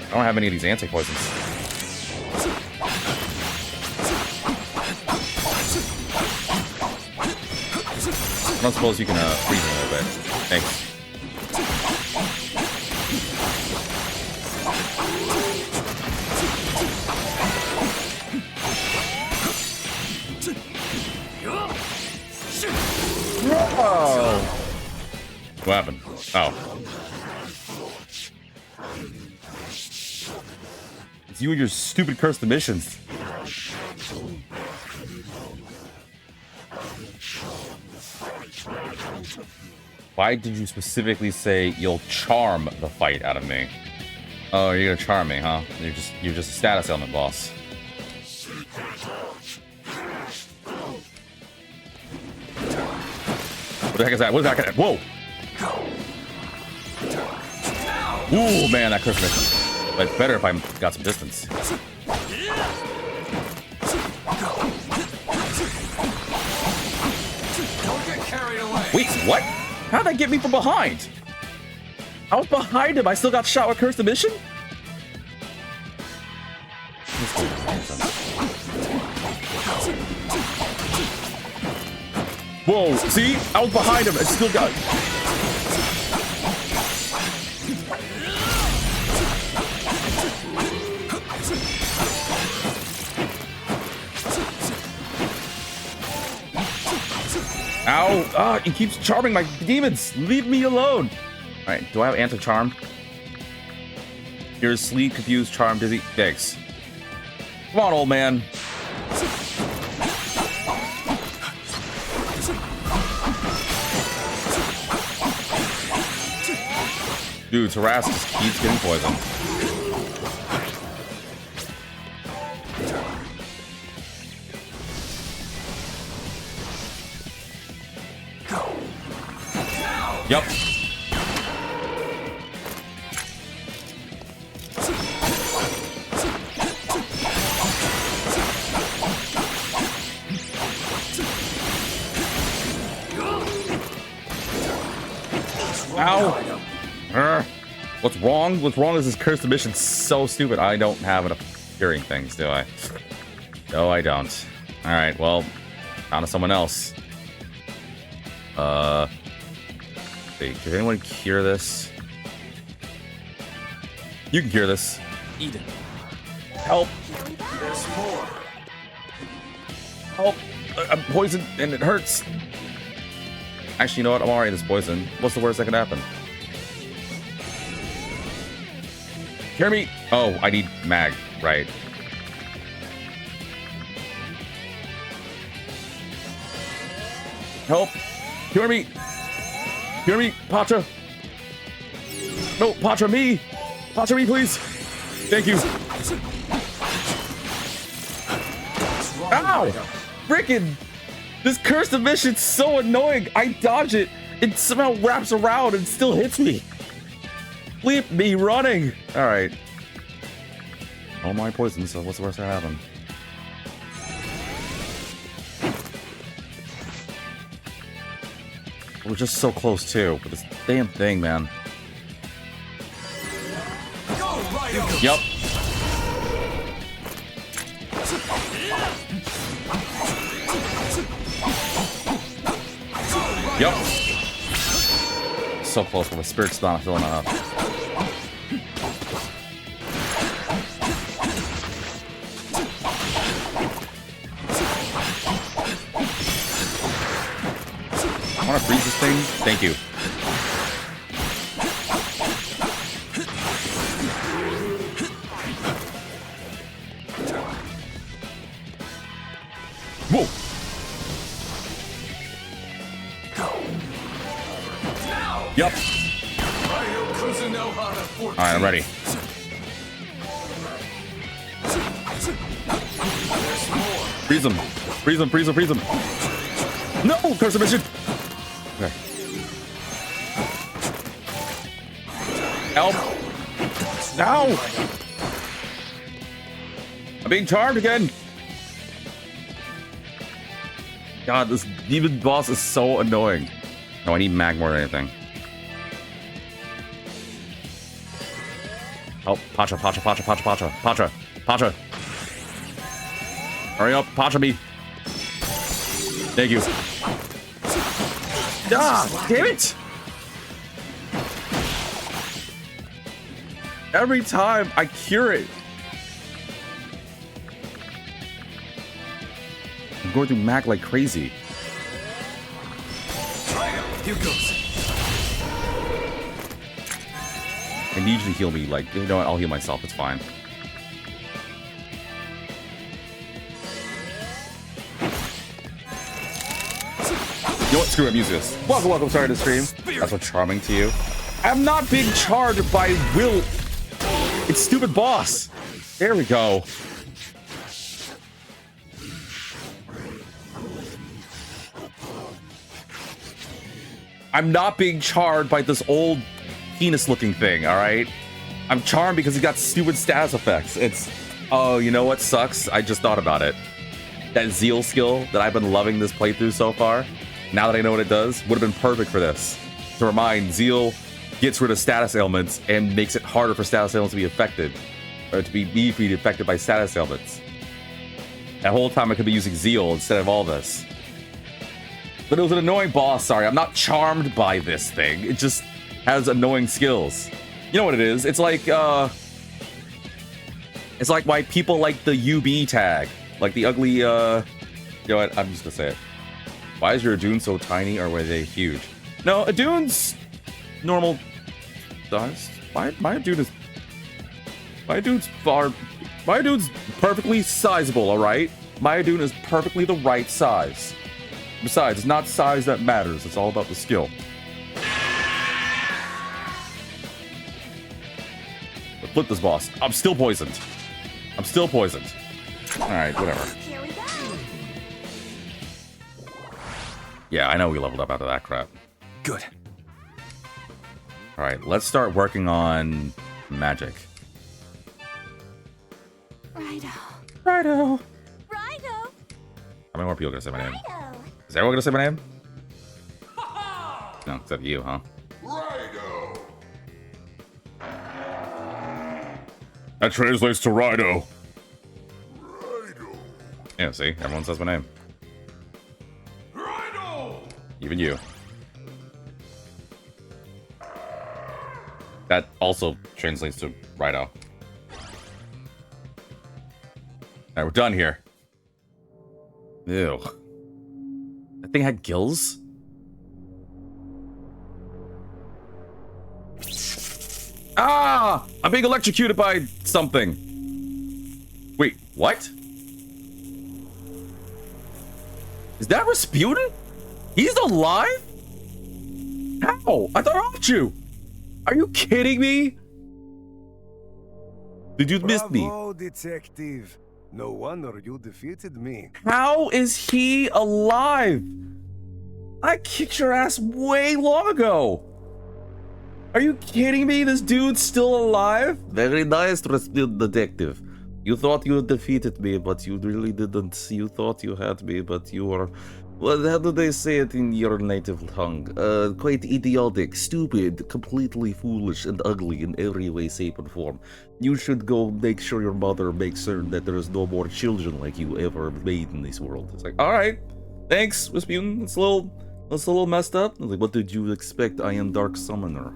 I don't have any of these anti-poisons. I don't suppose you can freeze him a little bit. Thanks. Whoa! What happened? Oh. It's you and your stupid cursed emissions. Why did you specifically say you'll charm the fight out of me? Oh, you're gonna charm me, huh? You're just a status element boss. What the heck is that? What is that? Whoa! Ooh, man, that cursed me. But it's better if I got some distance. Don't get carried Wait, what? How'd that get me from behind? I was behind him. I still got shot with Cursed Emission? Whoa, see? I was behind him. I still got... Ow! Ah, he keeps charming my demons! Leave me alone! Alright, do I have anti-charm? Here's sleep, confused, charm, dizzy. Thanks. Come on, old man. Dude, Taras just keeps getting poisoned. Yep. Ow. What's wrong? What's wrong is this cursed mission's so stupid. I don't have enough curing things, do I? No, I don't. Alright, well, found someone else. Wait, can anyone cure this? You can cure this. Eden. Help! There's more. Help! I'm poisoned and it hurts. Actually, you know what? I'm already this poison. What's the worst that could happen? Cure me! Oh, I need mag, right. Help! Cure me! Cure me, Patra! No, Patra me! Patra me, please! Thank you! Ow! Frickin'! This cursed mission's so annoying! I dodge it! It somehow wraps around and still hits me! Leave me running! Alright. All my poison, so what's the worst that happen? We're just so close too, with this damn thing, man. Yep. Yep. So close, but my spirit's not filling up. I want to freeze this thing. Thank you. Whoa. Yep. Raidou Kuzunoha. All right, I'm ready. Freeze him. Freeze him, freeze him, freeze him. No! Curse mission! Okay. Help! Now! I'm being charmed again! God, this demon boss is so annoying. No, I need mag more than anything. Help! Patra, Patra, Patra, Patra, Patra, Patra, Patra! Hurry up, Patra me! Thank you. Ah, damn it! Every time I cure it. I'm going through mag like crazy. Here goes. I need you to heal me. Like, you know what? I'll heal myself. It's fine. You know what? Screw it. I'm using this. Welcome, welcome. Sorry to stream. That's what's charming to you. I'm not being charged by Will. It's stupid boss. There we go. I'm not being charmed by this old penis-looking thing, all right? I'm charmed because he got stupid status effects. It's... Oh, you know what sucks? I just thought about it. That Zeal skill that I've been loving this playthrough so far, now that I know what it does, would have been perfect for this. To remind, Zeal gets rid of status ailments and makes it harder for status ailments to be affected, or to be affected by status ailments. That whole time I could be using Zeal instead of all this. But it was an annoying boss, sorry. I'm not charmed by this thing. It just has annoying skills. You know what it is? It's like why people like the UB tag. Like the ugly, you know what? I'm just gonna say it. Why is your Adune so tiny, or were they huge? No, Adune's normal size. My Adune's perfectly sizable, alright? My Adune is perfectly the right size. Besides, it's not size that matters. It's all about the skill. But flip this boss. I'm still poisoned. I'm still poisoned. Alright, whatever. Yeah, I know we leveled up out of that crap. Good. Alright, let's start working on magic. Raidou. Righto. Raidou. How many more people are gonna say my name? Is everyone gonna say my name? No, except you, huh? Raidou! That translates to Raidou. Raidou! Yeah, see? Everyone says my name. Raidou! Even you. That also translates to Raidou. Alright, we're done here. Ew. That thing had gills? Ah! I'm being electrocuted by something. Wait, what? Is that Rasputin? He's alive? How? I thought I offed you. Are you kidding me? Did you miss me? Bravo, detective. No wonder you defeated me. How is he alive? I kicked your ass way long ago. Are you kidding me? This dude's still alive? Very nice, Rasputin detective. You thought you defeated me, but you really didn't. You thought you had me, but you were... Well, how do they say it in your native tongue? Quite idiotic, stupid, completely foolish, and ugly in every way, shape, and form. You should go make sure your mother makes certain that there is no more children like you ever made in this world. It's like, alright, thanks, Rasputin. It's a little messed up. Like, what did you expect? I am Dark Summoner.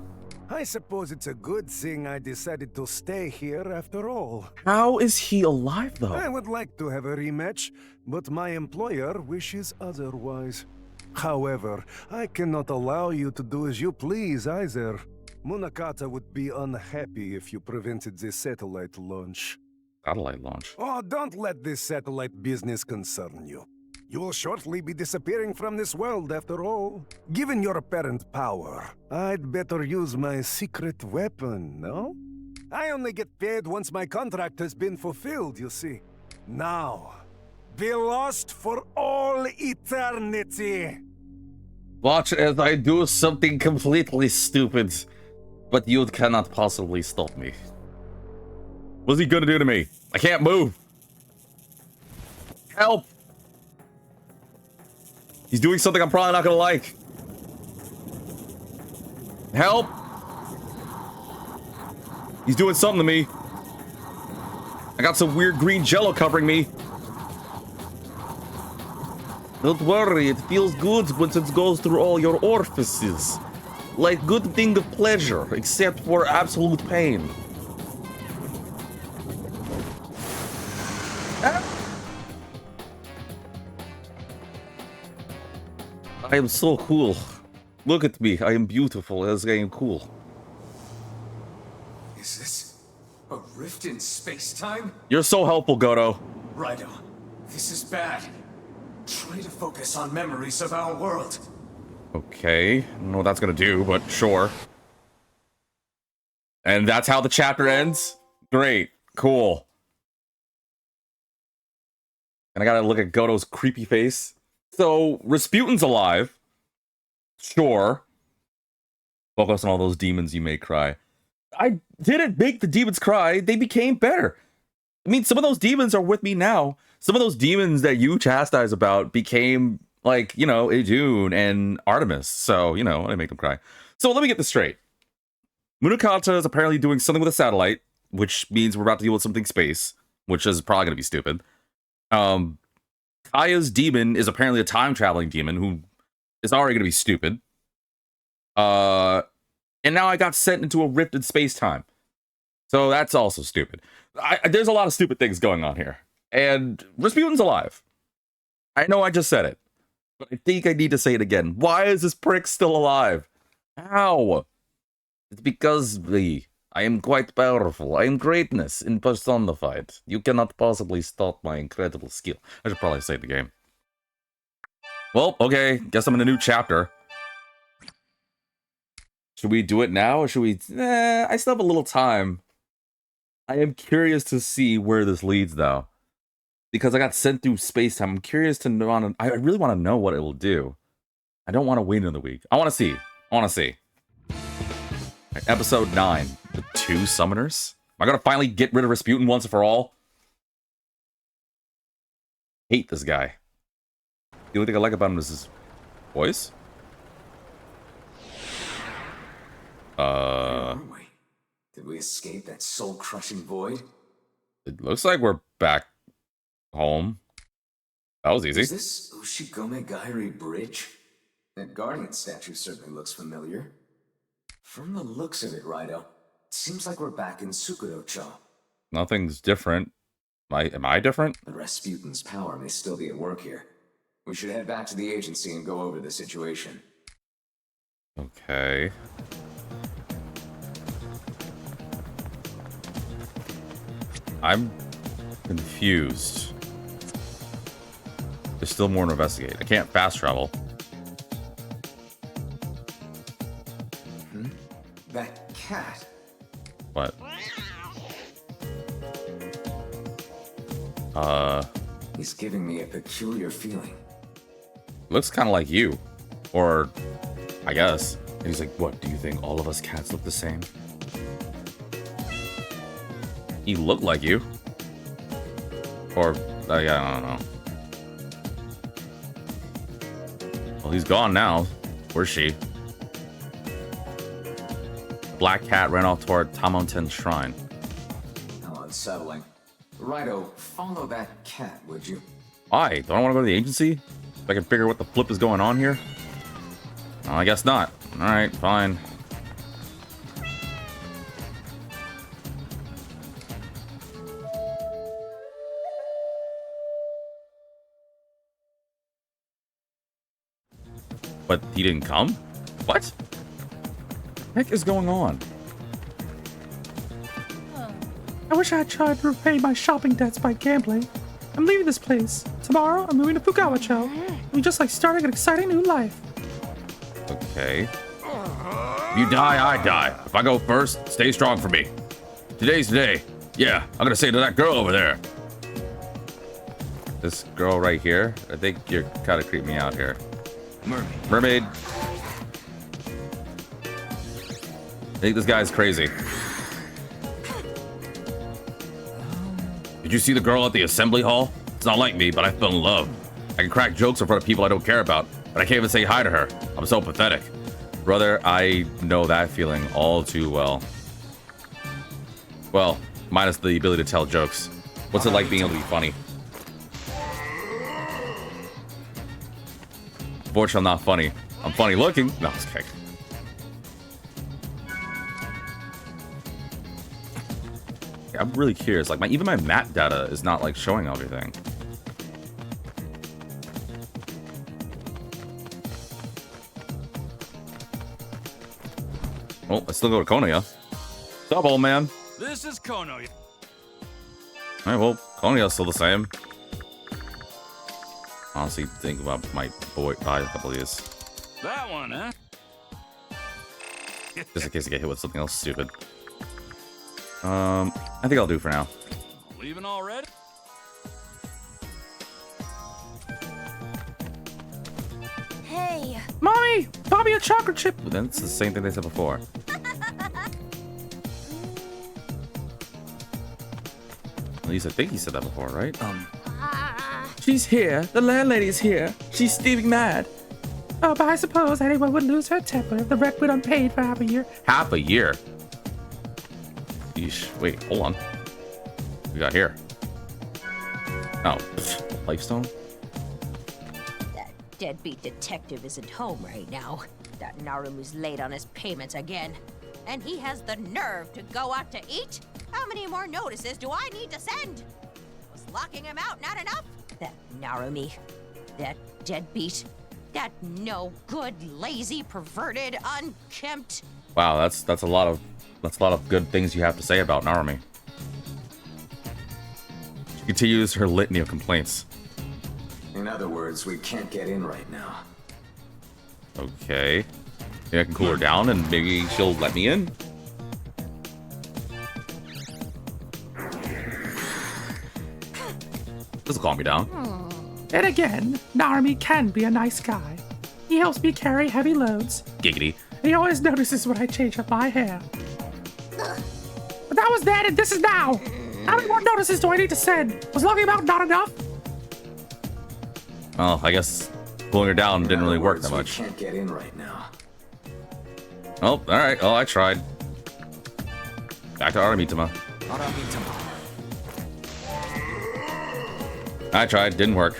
I suppose it's a good thing I decided to stay here after all. How is he alive, though? I would like to have a rematch, but my employer wishes otherwise. However, I cannot allow you to do as you please either. Munakata would be unhappy if you prevented this satellite launch. Satellite launch? Oh, don't let this satellite business concern you. You will shortly be disappearing from this world after all. Given your apparent power, I'd better use my secret weapon, no? I only get paid once my contract has been fulfilled, you see. Now, be lost for all eternity. Watch as I do something completely stupid, but you cannot possibly stop me. What's he gonna do to me? I can't move. Help! He's doing something I'm probably not gonna like. Help! He's doing something to me. I got some weird green jello covering me. Don't worry, it feels good once it goes through all your orifices. Like good thing of pleasure, except for absolute pain. I am so cool. Look at me, I am beautiful as I am cool. Is this a rift in space-time? You're so helpful, Goto. Raidou, this is bad. Try to focus on memories of our world. Okay, I don't know what that's gonna do, but sure. And that's how the chapter ends? Great, cool. And I gotta look at Goto's creepy face. So, Rasputin's alive. Sure. Focus on all those demons you may cry. I didn't make the demons cry. They became better. I mean, some of those demons are with me now. Some of those demons that you chastise about became like, you know, Idun and Artemis. So, you know, I make them cry. So let me get this straight. Munakata is apparently doing something with a satellite, which means we're about to deal with something space, which is probably going to be stupid. Kaya's demon is apparently a time-traveling demon who is already going to be stupid. And now I got sent into a rift in space-time. So that's also stupid. There's a lot of stupid things going on here. And Rasputin's alive. I know I just said it, but I think I need to say it again. Why is this prick still alive? How? It's because I am quite powerful. I am greatness in personified. You cannot possibly stop my incredible skill. I should probably save the game. Well, okay. Guess I'm in a new chapter. Should we do it now, or should we... I still have a little time. I am curious to see where this leads, though. Because I got sent through space-time. I'm curious to know... I really want to know what it will do. I don't want to wait another week. I want to see. Right, episode 9. The 2 summoners? Am I going to finally get rid of Rasputin once and for all? Hate this guy. The only thing I like about him is his voice. Did we escape that soul-crushing void? It looks like we're back home. That was easy. Is this Ushigome Gairi Bridge? That guardian statue certainly looks familiar. From the looks of it, Raidou, it seems like we're back in Sukudo-cho. Nothing's different. Am I different? The Rasputin's power may still be at work here. We should head back to the agency and go over the situation. Okay. I'm confused. There's still more to investigate. I can't fast travel. That cat. What? He's giving me a peculiar feeling. Looks kind of like you. Or, I guess. And he's like, what, do you think all of us cats look the same? He looked like you. Or, yeah, I don't know. Well, he's gone now. Where's she? Black cat ran off toward Tamonten Shrine. How unsettling. Raidou, follow that cat, would you? Why? Don't I want to go to the agency? If I can figure what the flip is going on here? No, I guess not. Alright, fine. But he didn't come? What? What the heck is going on? I wish I had tried to repay my shopping debts by gambling. I'm leaving this place. Tomorrow, I'm moving to Fukawa-cho. I'm just like starting an exciting new life. Okay. If you die, I die. If I go first, stay strong for me. Today's the day. Yeah, I'm gonna say to that girl over there. This girl right here? I think you're kind of creeping me out here. Mermaid. I think this guy's crazy. Did you see the girl at the assembly hall? It's not like me, but I fell in love. I can crack jokes in front of people I don't care about, but I can't even say hi to her. I'm so pathetic. Brother, I know that feeling all too well. Well, minus the ability to tell jokes. What's it like being able to be funny? Unfortunately, I'm not funny. I'm funny looking. No, it's okay. I'm really curious. Like, even my map data is not like showing everything. Oh, I still go to Konoha. Sup, old man? This is Konoha. Alright, well, Konoha's still the same. Honestly, think about my boy by a couple of years. That one, huh? Just in case I get hit with something else stupid. I think I'll do for now. Leaving already? Hey! Mommy! Bobby a chocolate chip! But then it's the same thing they said before. At least I think he said that before, right? She's here. The landlady's here. She's steaming mad. Oh, but I suppose anyone would lose her temper if the rent went unpaid for half a year. Half a year? Yeesh. Wait, hold on. What we got here? Oh, lifestone? That deadbeat detective isn't home right now. That Narumu's late on his payments again. And he has the nerve to go out to eat? How many more notices do I need to send? Was locking him out not enough? That Narumi. That deadbeat. That no good, lazy, perverted, unkempt. Wow, that's a lot of good things you have to say about Narumi. She continues her litany of complaints. In other words, we can't get in right now. Okay. Maybe I can cool her down and maybe she'll let me in. This will calm me down. And again, Narumi can be a nice guy. He helps me carry heavy loads. Giggity. He always notices when I change up my hair. But that was then and this is now. How many more notices do I need to send? Was locking him out not enough? Well, I guess pulling her down didn't really work that much. We can't get in right now. Oh, alright. Oh, I tried. Back to Aramitama. I tried. Didn't work.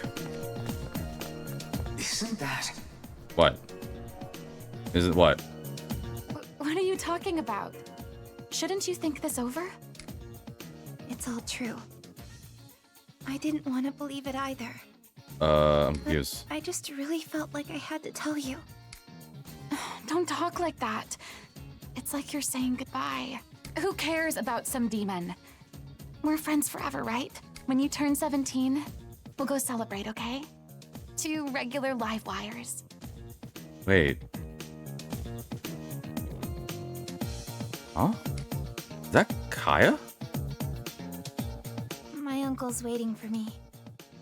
Isn't that... What? Is it what? What are you talking about? Shouldn't you think this over? It's all true. I didn't want to believe it either. I'm confused. I just really felt like I had to tell you. Don't talk like that. It's like you're saying goodbye. Who cares about some demon? We're friends forever, right? When you turn 17, we'll go celebrate, okay? 2 regular live wires. Wait. Huh? Is that Kaya? My uncle's waiting for me.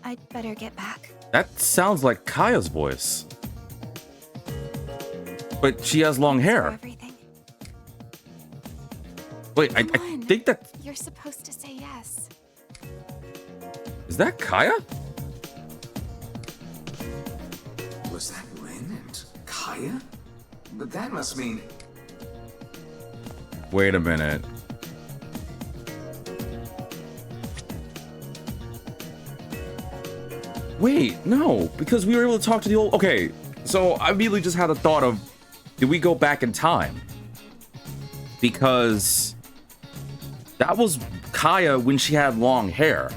I'd better get back. That sounds like Kaya's voice. But she has long hair. Wait, I think that... You're supposed to say yes. Is that Kaya? Was that Rin and Kaya? But that must mean... Wait a minute. Wait, no, because we were able to talk to the old... Okay, so I immediately just had a thought of, did we go back in time? Because that was Kaya when she had long hair.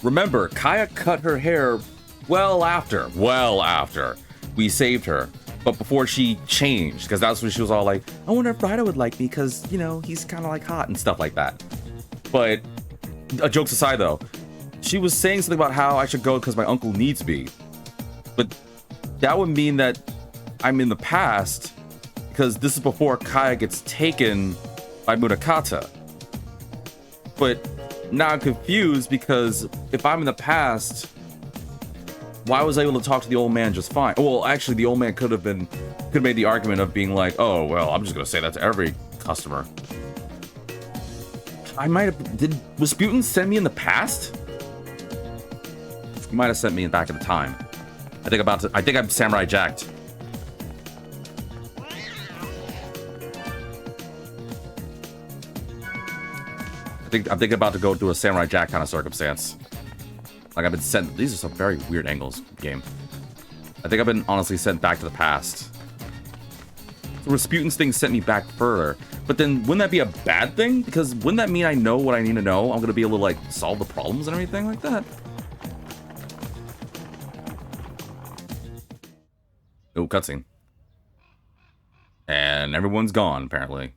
Remember, Kaya cut her hair well after we saved her. But before she changed, because that's when she was all like, I wonder if Raidou would like me because, you know, he's kind of like hot and stuff like that. But jokes aside though, she was saying something about how I should go because my uncle needs me. But that would mean that I'm in the past because this is before Kaya gets taken by Murakata. But now I'm confused because if I'm in the past, why was I able to talk to the old man just fine? Well, actually, the old man could have made the argument of being like, oh, well, I'm just going to say that to every customer. I might have... Was Sputin send me in the past? He might have sent me back in the time. I think I'm Samurai Jacked. I'm thinking about to go through a Samurai Jack kind of circumstance. Like I've been sent... These are some very weird angles, game. I think I've been honestly sent back to the past. So Rasputin's thing sent me back further. But then wouldn't that be a bad thing? Because wouldn't that mean I know what I need to know? I'm going to be able to like solve the problems and everything like that. Oh, cutscene. And everyone's gone, apparently.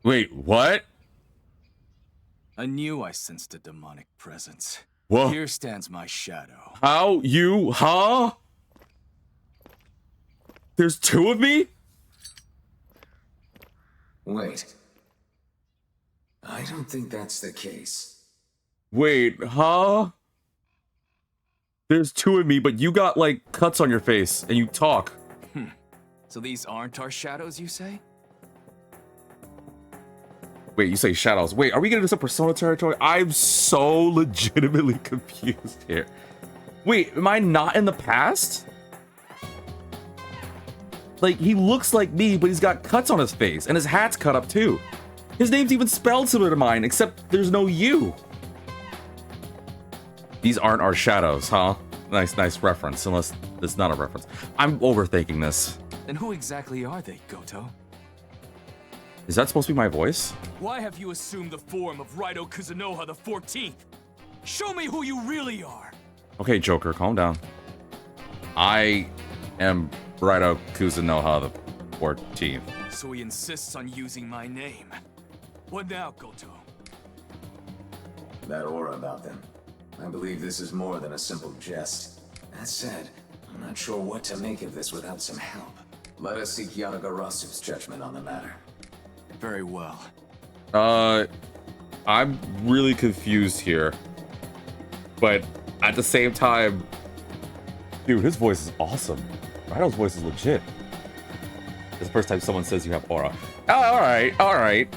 Wait, what? I knew I sensed a demonic presence. Whoa. Here stands my shadow. How? You? Huh? There's 2 of me? Wait. I don't think that's the case. Wait, huh? There's 2 of me, but you got, like, cuts on your face, and you talk. So these aren't our shadows, you say? Wait, you say shadows. Wait, are we gonna do some Persona territory? I'm so legitimately confused here. Wait, am I not in the past? Like, he looks like me, but he's got cuts on his face, and his hat's cut up too. His name's even spelled similar to mine, except there's no U. These aren't our shadows, huh? Nice reference, unless it's not a reference. I'm overthinking this. Then who exactly are they, Goto? Is that supposed to be my voice? Why have you assumed the form of Raidou Kuzunoha the 14th? Show me who you really are! Okay, Joker, calm down. I am Raidou Kuzunoha the 14th. So he insists on using my name. What now, Goto? That aura about them. I believe this is more than a simple jest. That said, I'm not sure what to make of this without some help. Let us seek Yatagarasu's judgment on the matter. Very well. I'm really confused here. But at the same time, dude, his voice is awesome. Raidou's voice is legit. It's the first time someone says you have aura. Oh, alright.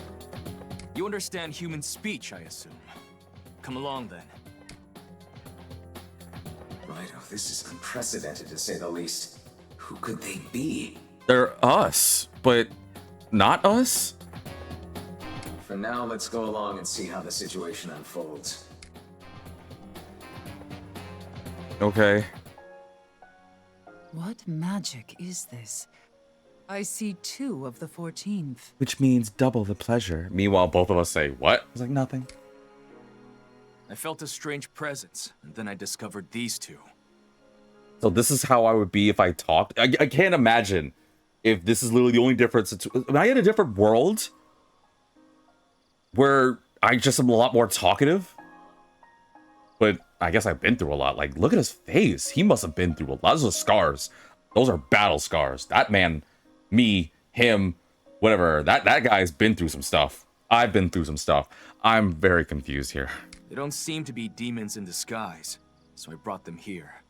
You understand human speech, I assume. Come along then. Raidou, this is unprecedented to say the least. Who could they be? They're us, but not us? For now, let's go along and see how the situation unfolds. Okay. What magic is this? I see 2 of the 14th. Which means double the pleasure. Meanwhile, both of us say, what? It's like nothing. I felt a strange presence, and then I discovered these 2. So this is how I would be if I talked? I can't imagine if this is literally the only difference. Am I in a different world? Where I just am a lot more talkative? But I guess I've been through a lot. Like, look at his face. He must have been through a lot. Those are scars. Those are battle scars. That man, me, him, whatever. That guy's been through some stuff. I've been through some stuff. I'm very confused here. They don't seem to be demons in disguise, so I brought them here.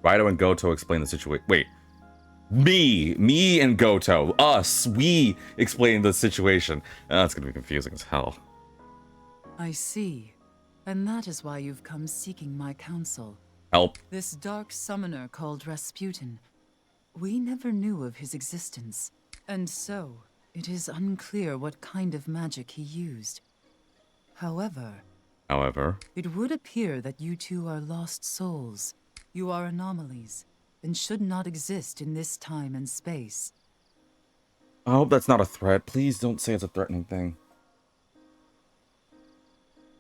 Raidou and Goto explain the situation. Wait. Me and Goto. Us. We explain the situation. That's gonna be confusing as hell. I see. And that is why you've come seeking my counsel. Help. This dark summoner called Rasputin. We never knew of his existence. And so, it is unclear what kind of magic he used. However, it would appear that you 2 are lost souls. You are anomalies, and should not exist in this time and space. I hope that's not a threat. Please don't say it's a threatening thing.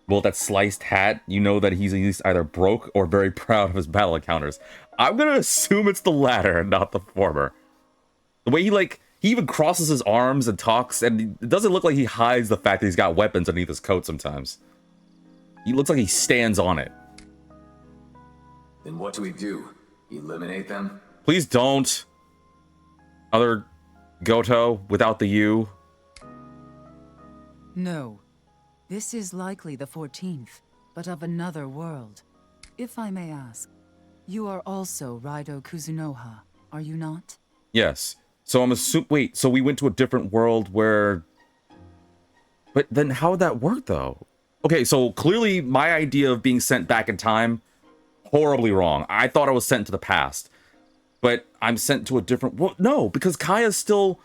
Well, that sliced hat, you know that he's at least either broke or very proud of his battle encounters. I'm gonna assume it's the latter and not the former. The way he even crosses his arms and talks, and it doesn't look like he hides the fact that he's got weapons underneath his coat sometimes. He looks like he stands on it. Then what do we do? Eliminate them? Please don't. Other Goto without the U. No. This is likely the 14th, but of another world. If I may ask, you are also Raidou Kuzunoha, are you not? Yes. So I'm assuming. Wait, so we went to a different world where. But then how would that work, though? Okay, so clearly my idea of being sent back in time, horribly wrong. I thought I was sent to the past. But I'm sent to a different. Well, no, because Kaya's still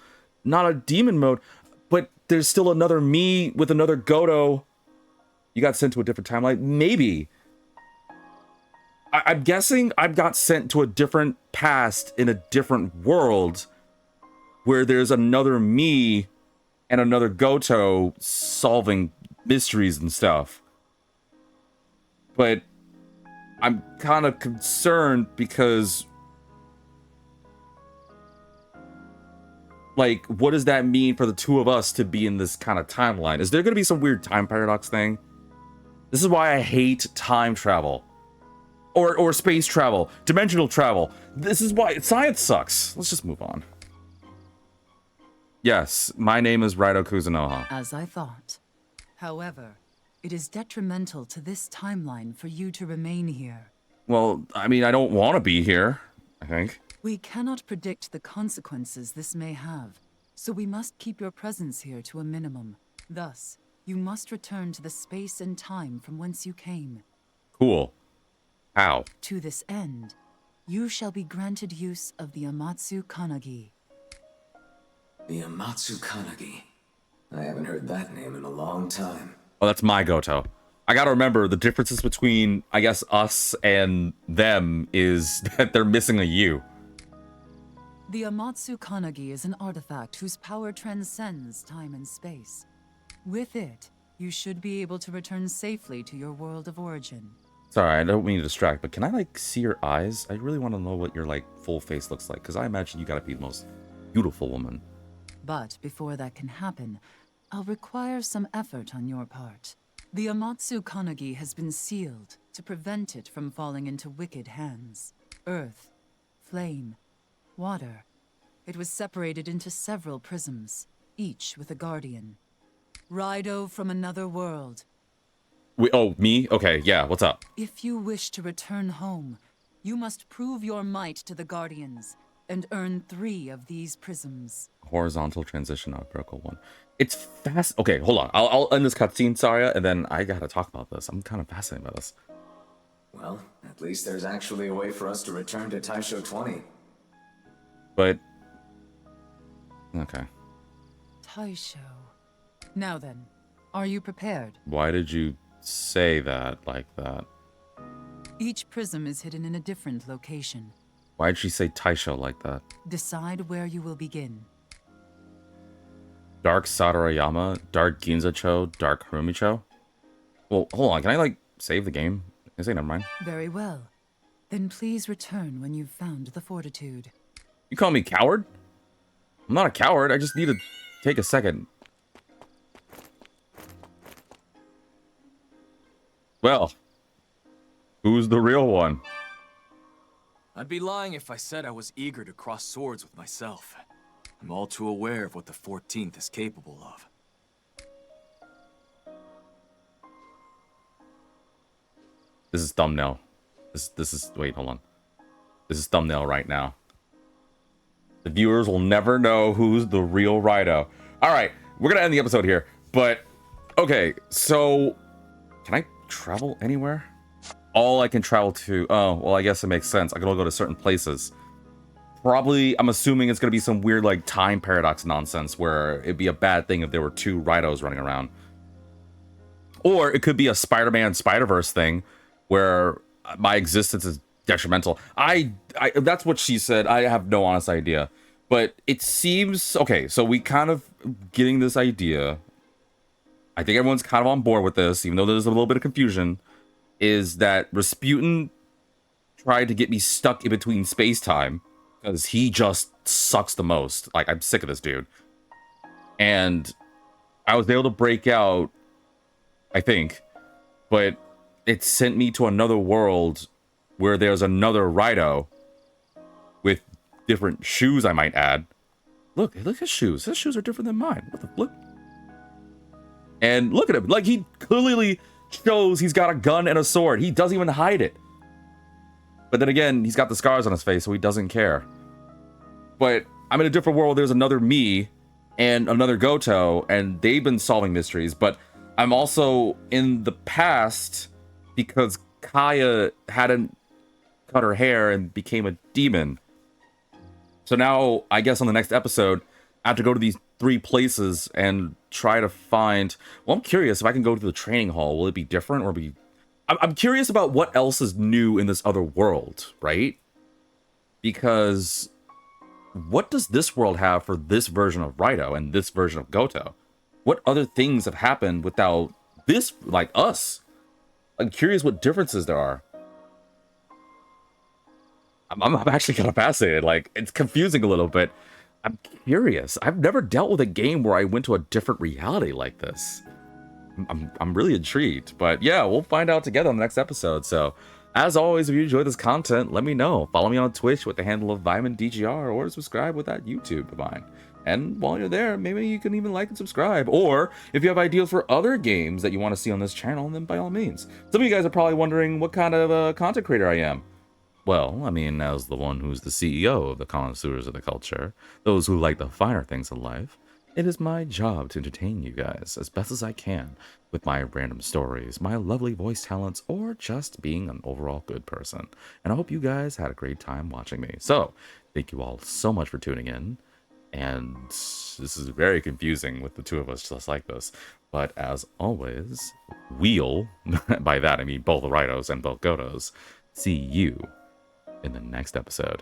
not a demon mode. But there's still another me with another Goto. You got sent to a different timeline? Maybe. I'm guessing I got sent to a different past in a different world where there's another me and another Goto solving mysteries and stuff. But I'm kind of concerned because, like, what does that mean for the 2 of us to be in this kind of timeline? Is there going to be some weird time paradox thing? This is why I hate time travel. Or space travel. Dimensional travel. This is why science sucks. Let's just move on. Yes, my name is Raidou Kuzunoha. As I thought. However, it is detrimental to this timeline for you to remain here. Well, I mean, I don't want to be here, I think. We cannot predict the consequences this may have, so we must keep your presence here to a minimum. Thus, you must return to the space and time from whence you came. Cool. How? To this end, you shall be granted use of the Amatsu Kanagi. The Amatsu Kanagi. I haven't heard that name in a long time. Oh, that's my Goto. I gotta remember the differences between, I guess, us and them is that they're missing a U. The Amatsu Kanagi is an artifact whose power transcends time and space. With it, you should be able to return safely to your world of origin. Sorry, I don't mean to distract, but can I, like, see your eyes? I really want to know what your, like, full face looks like, because I imagine you gotta be the most beautiful woman. But before that can happen, I'll require some effort on your part. The Amatsu Kanagi has been sealed to prevent it from falling into wicked hands. Earth, flame, water. It was separated into several prisms, each with a guardian. Raidou from another world. Oh, me? Okay, yeah, what's up? If you wish to return home, you must prove your might to the guardians and earn 3 of these prisms. Horizontal transition, not a vertical one. It's fast. Okay, hold on. I'll end this cutscene, Saria, and then I gotta talk about this. I'm kind of fascinated by this. Well, at least there's actually a way for us to return to Taisho 20. But... okay. Taisho. Now then, are you prepared? Why did you say that like that? Each prism is hidden in a different location. Why did she say Taisho like that? Decide where you will begin. Dark Satorayama, Dark Ginzacho, Dark Harumicho? Well, hold on. Can I, like, save the game? I say never mind. Very well. Then please return when you've found the fortitude. You call me coward? I'm not a coward. I just need to take a second. Well, who's the real one? I'd be lying if I said I was eager to cross swords with myself. I'm all too aware of what the 14th is capable of. This is thumbnail. This is wait, hold on. This is thumbnail right now. The viewers will never know who's the real Raidou. Alright, we're gonna end the episode here. But okay, so can I travel anywhere? All I can travel to, oh, well, I guess it makes sense. I can only go to certain places. Probably, I'm assuming it's going to be some weird, like, time paradox nonsense where it'd be a bad thing if there were 2 Raidous running around. Or it could be a Spider-Man Spider-Verse thing where my existence is detrimental. That's what she said. I have no honest idea. But it seems, okay, so we kind of getting this idea. I think everyone's kind of on board with this, even though there's a little bit of confusion. Is that Rasputin tried to get me stuck in between space-time because he just sucks the most. Like, I'm sick of this dude. And I was able to break out, I think, but it sent me to another world where there's another Raidou with different shoes, I might add. Look at his shoes. His shoes are different than mine. What the flip? And look at him. Like, he clearly shows he's got a gun and a sword. He doesn't even hide it. But then again, he's got the scars on his face, so he doesn't care. But I'm in a different world. There's another me and another Goto, and they've been solving mysteries. But I'm also in the past because Kaya hadn't cut her hair and became a demon. So now, I guess on the next episode, I have to go to these 3 places and try to find... Well, I'm curious if I can go to the training hall. Will it be different or be... I'm curious about what else is new in this other world, right? Because what does this world have for this version of Raidou and this version of Goto? What other things have happened without this, like us? I'm curious what differences there are. I'm actually kind of fascinated. Like, it's confusing a little bit. I'm curious. I've never dealt with a game where I went to a different reality like this. I'm really intrigued. But yeah, we'll find out together on the next episode. So, as always, if you enjoy this content, let me know. Follow me on Twitch with the handle of VimonDGR or subscribe with that YouTube of mine. And while you're there, maybe you can even like and subscribe. Or if you have ideas for other games that you want to see on this channel, then by all means. Some of you guys are probably wondering what kind of content creator I am. Well, I mean, as the one who's the CEO of the connoisseurs of the culture, those who like the finer things in life, it is my job to entertain you guys as best as I can with my random stories, my lovely voice talents, or just being an overall good person. And I hope you guys had a great time watching me. So, thank you all so much for tuning in. And this is very confusing with the two of us just like this. But as always, we'll, by that I mean both Raidos and both Godos, see you in the next episode.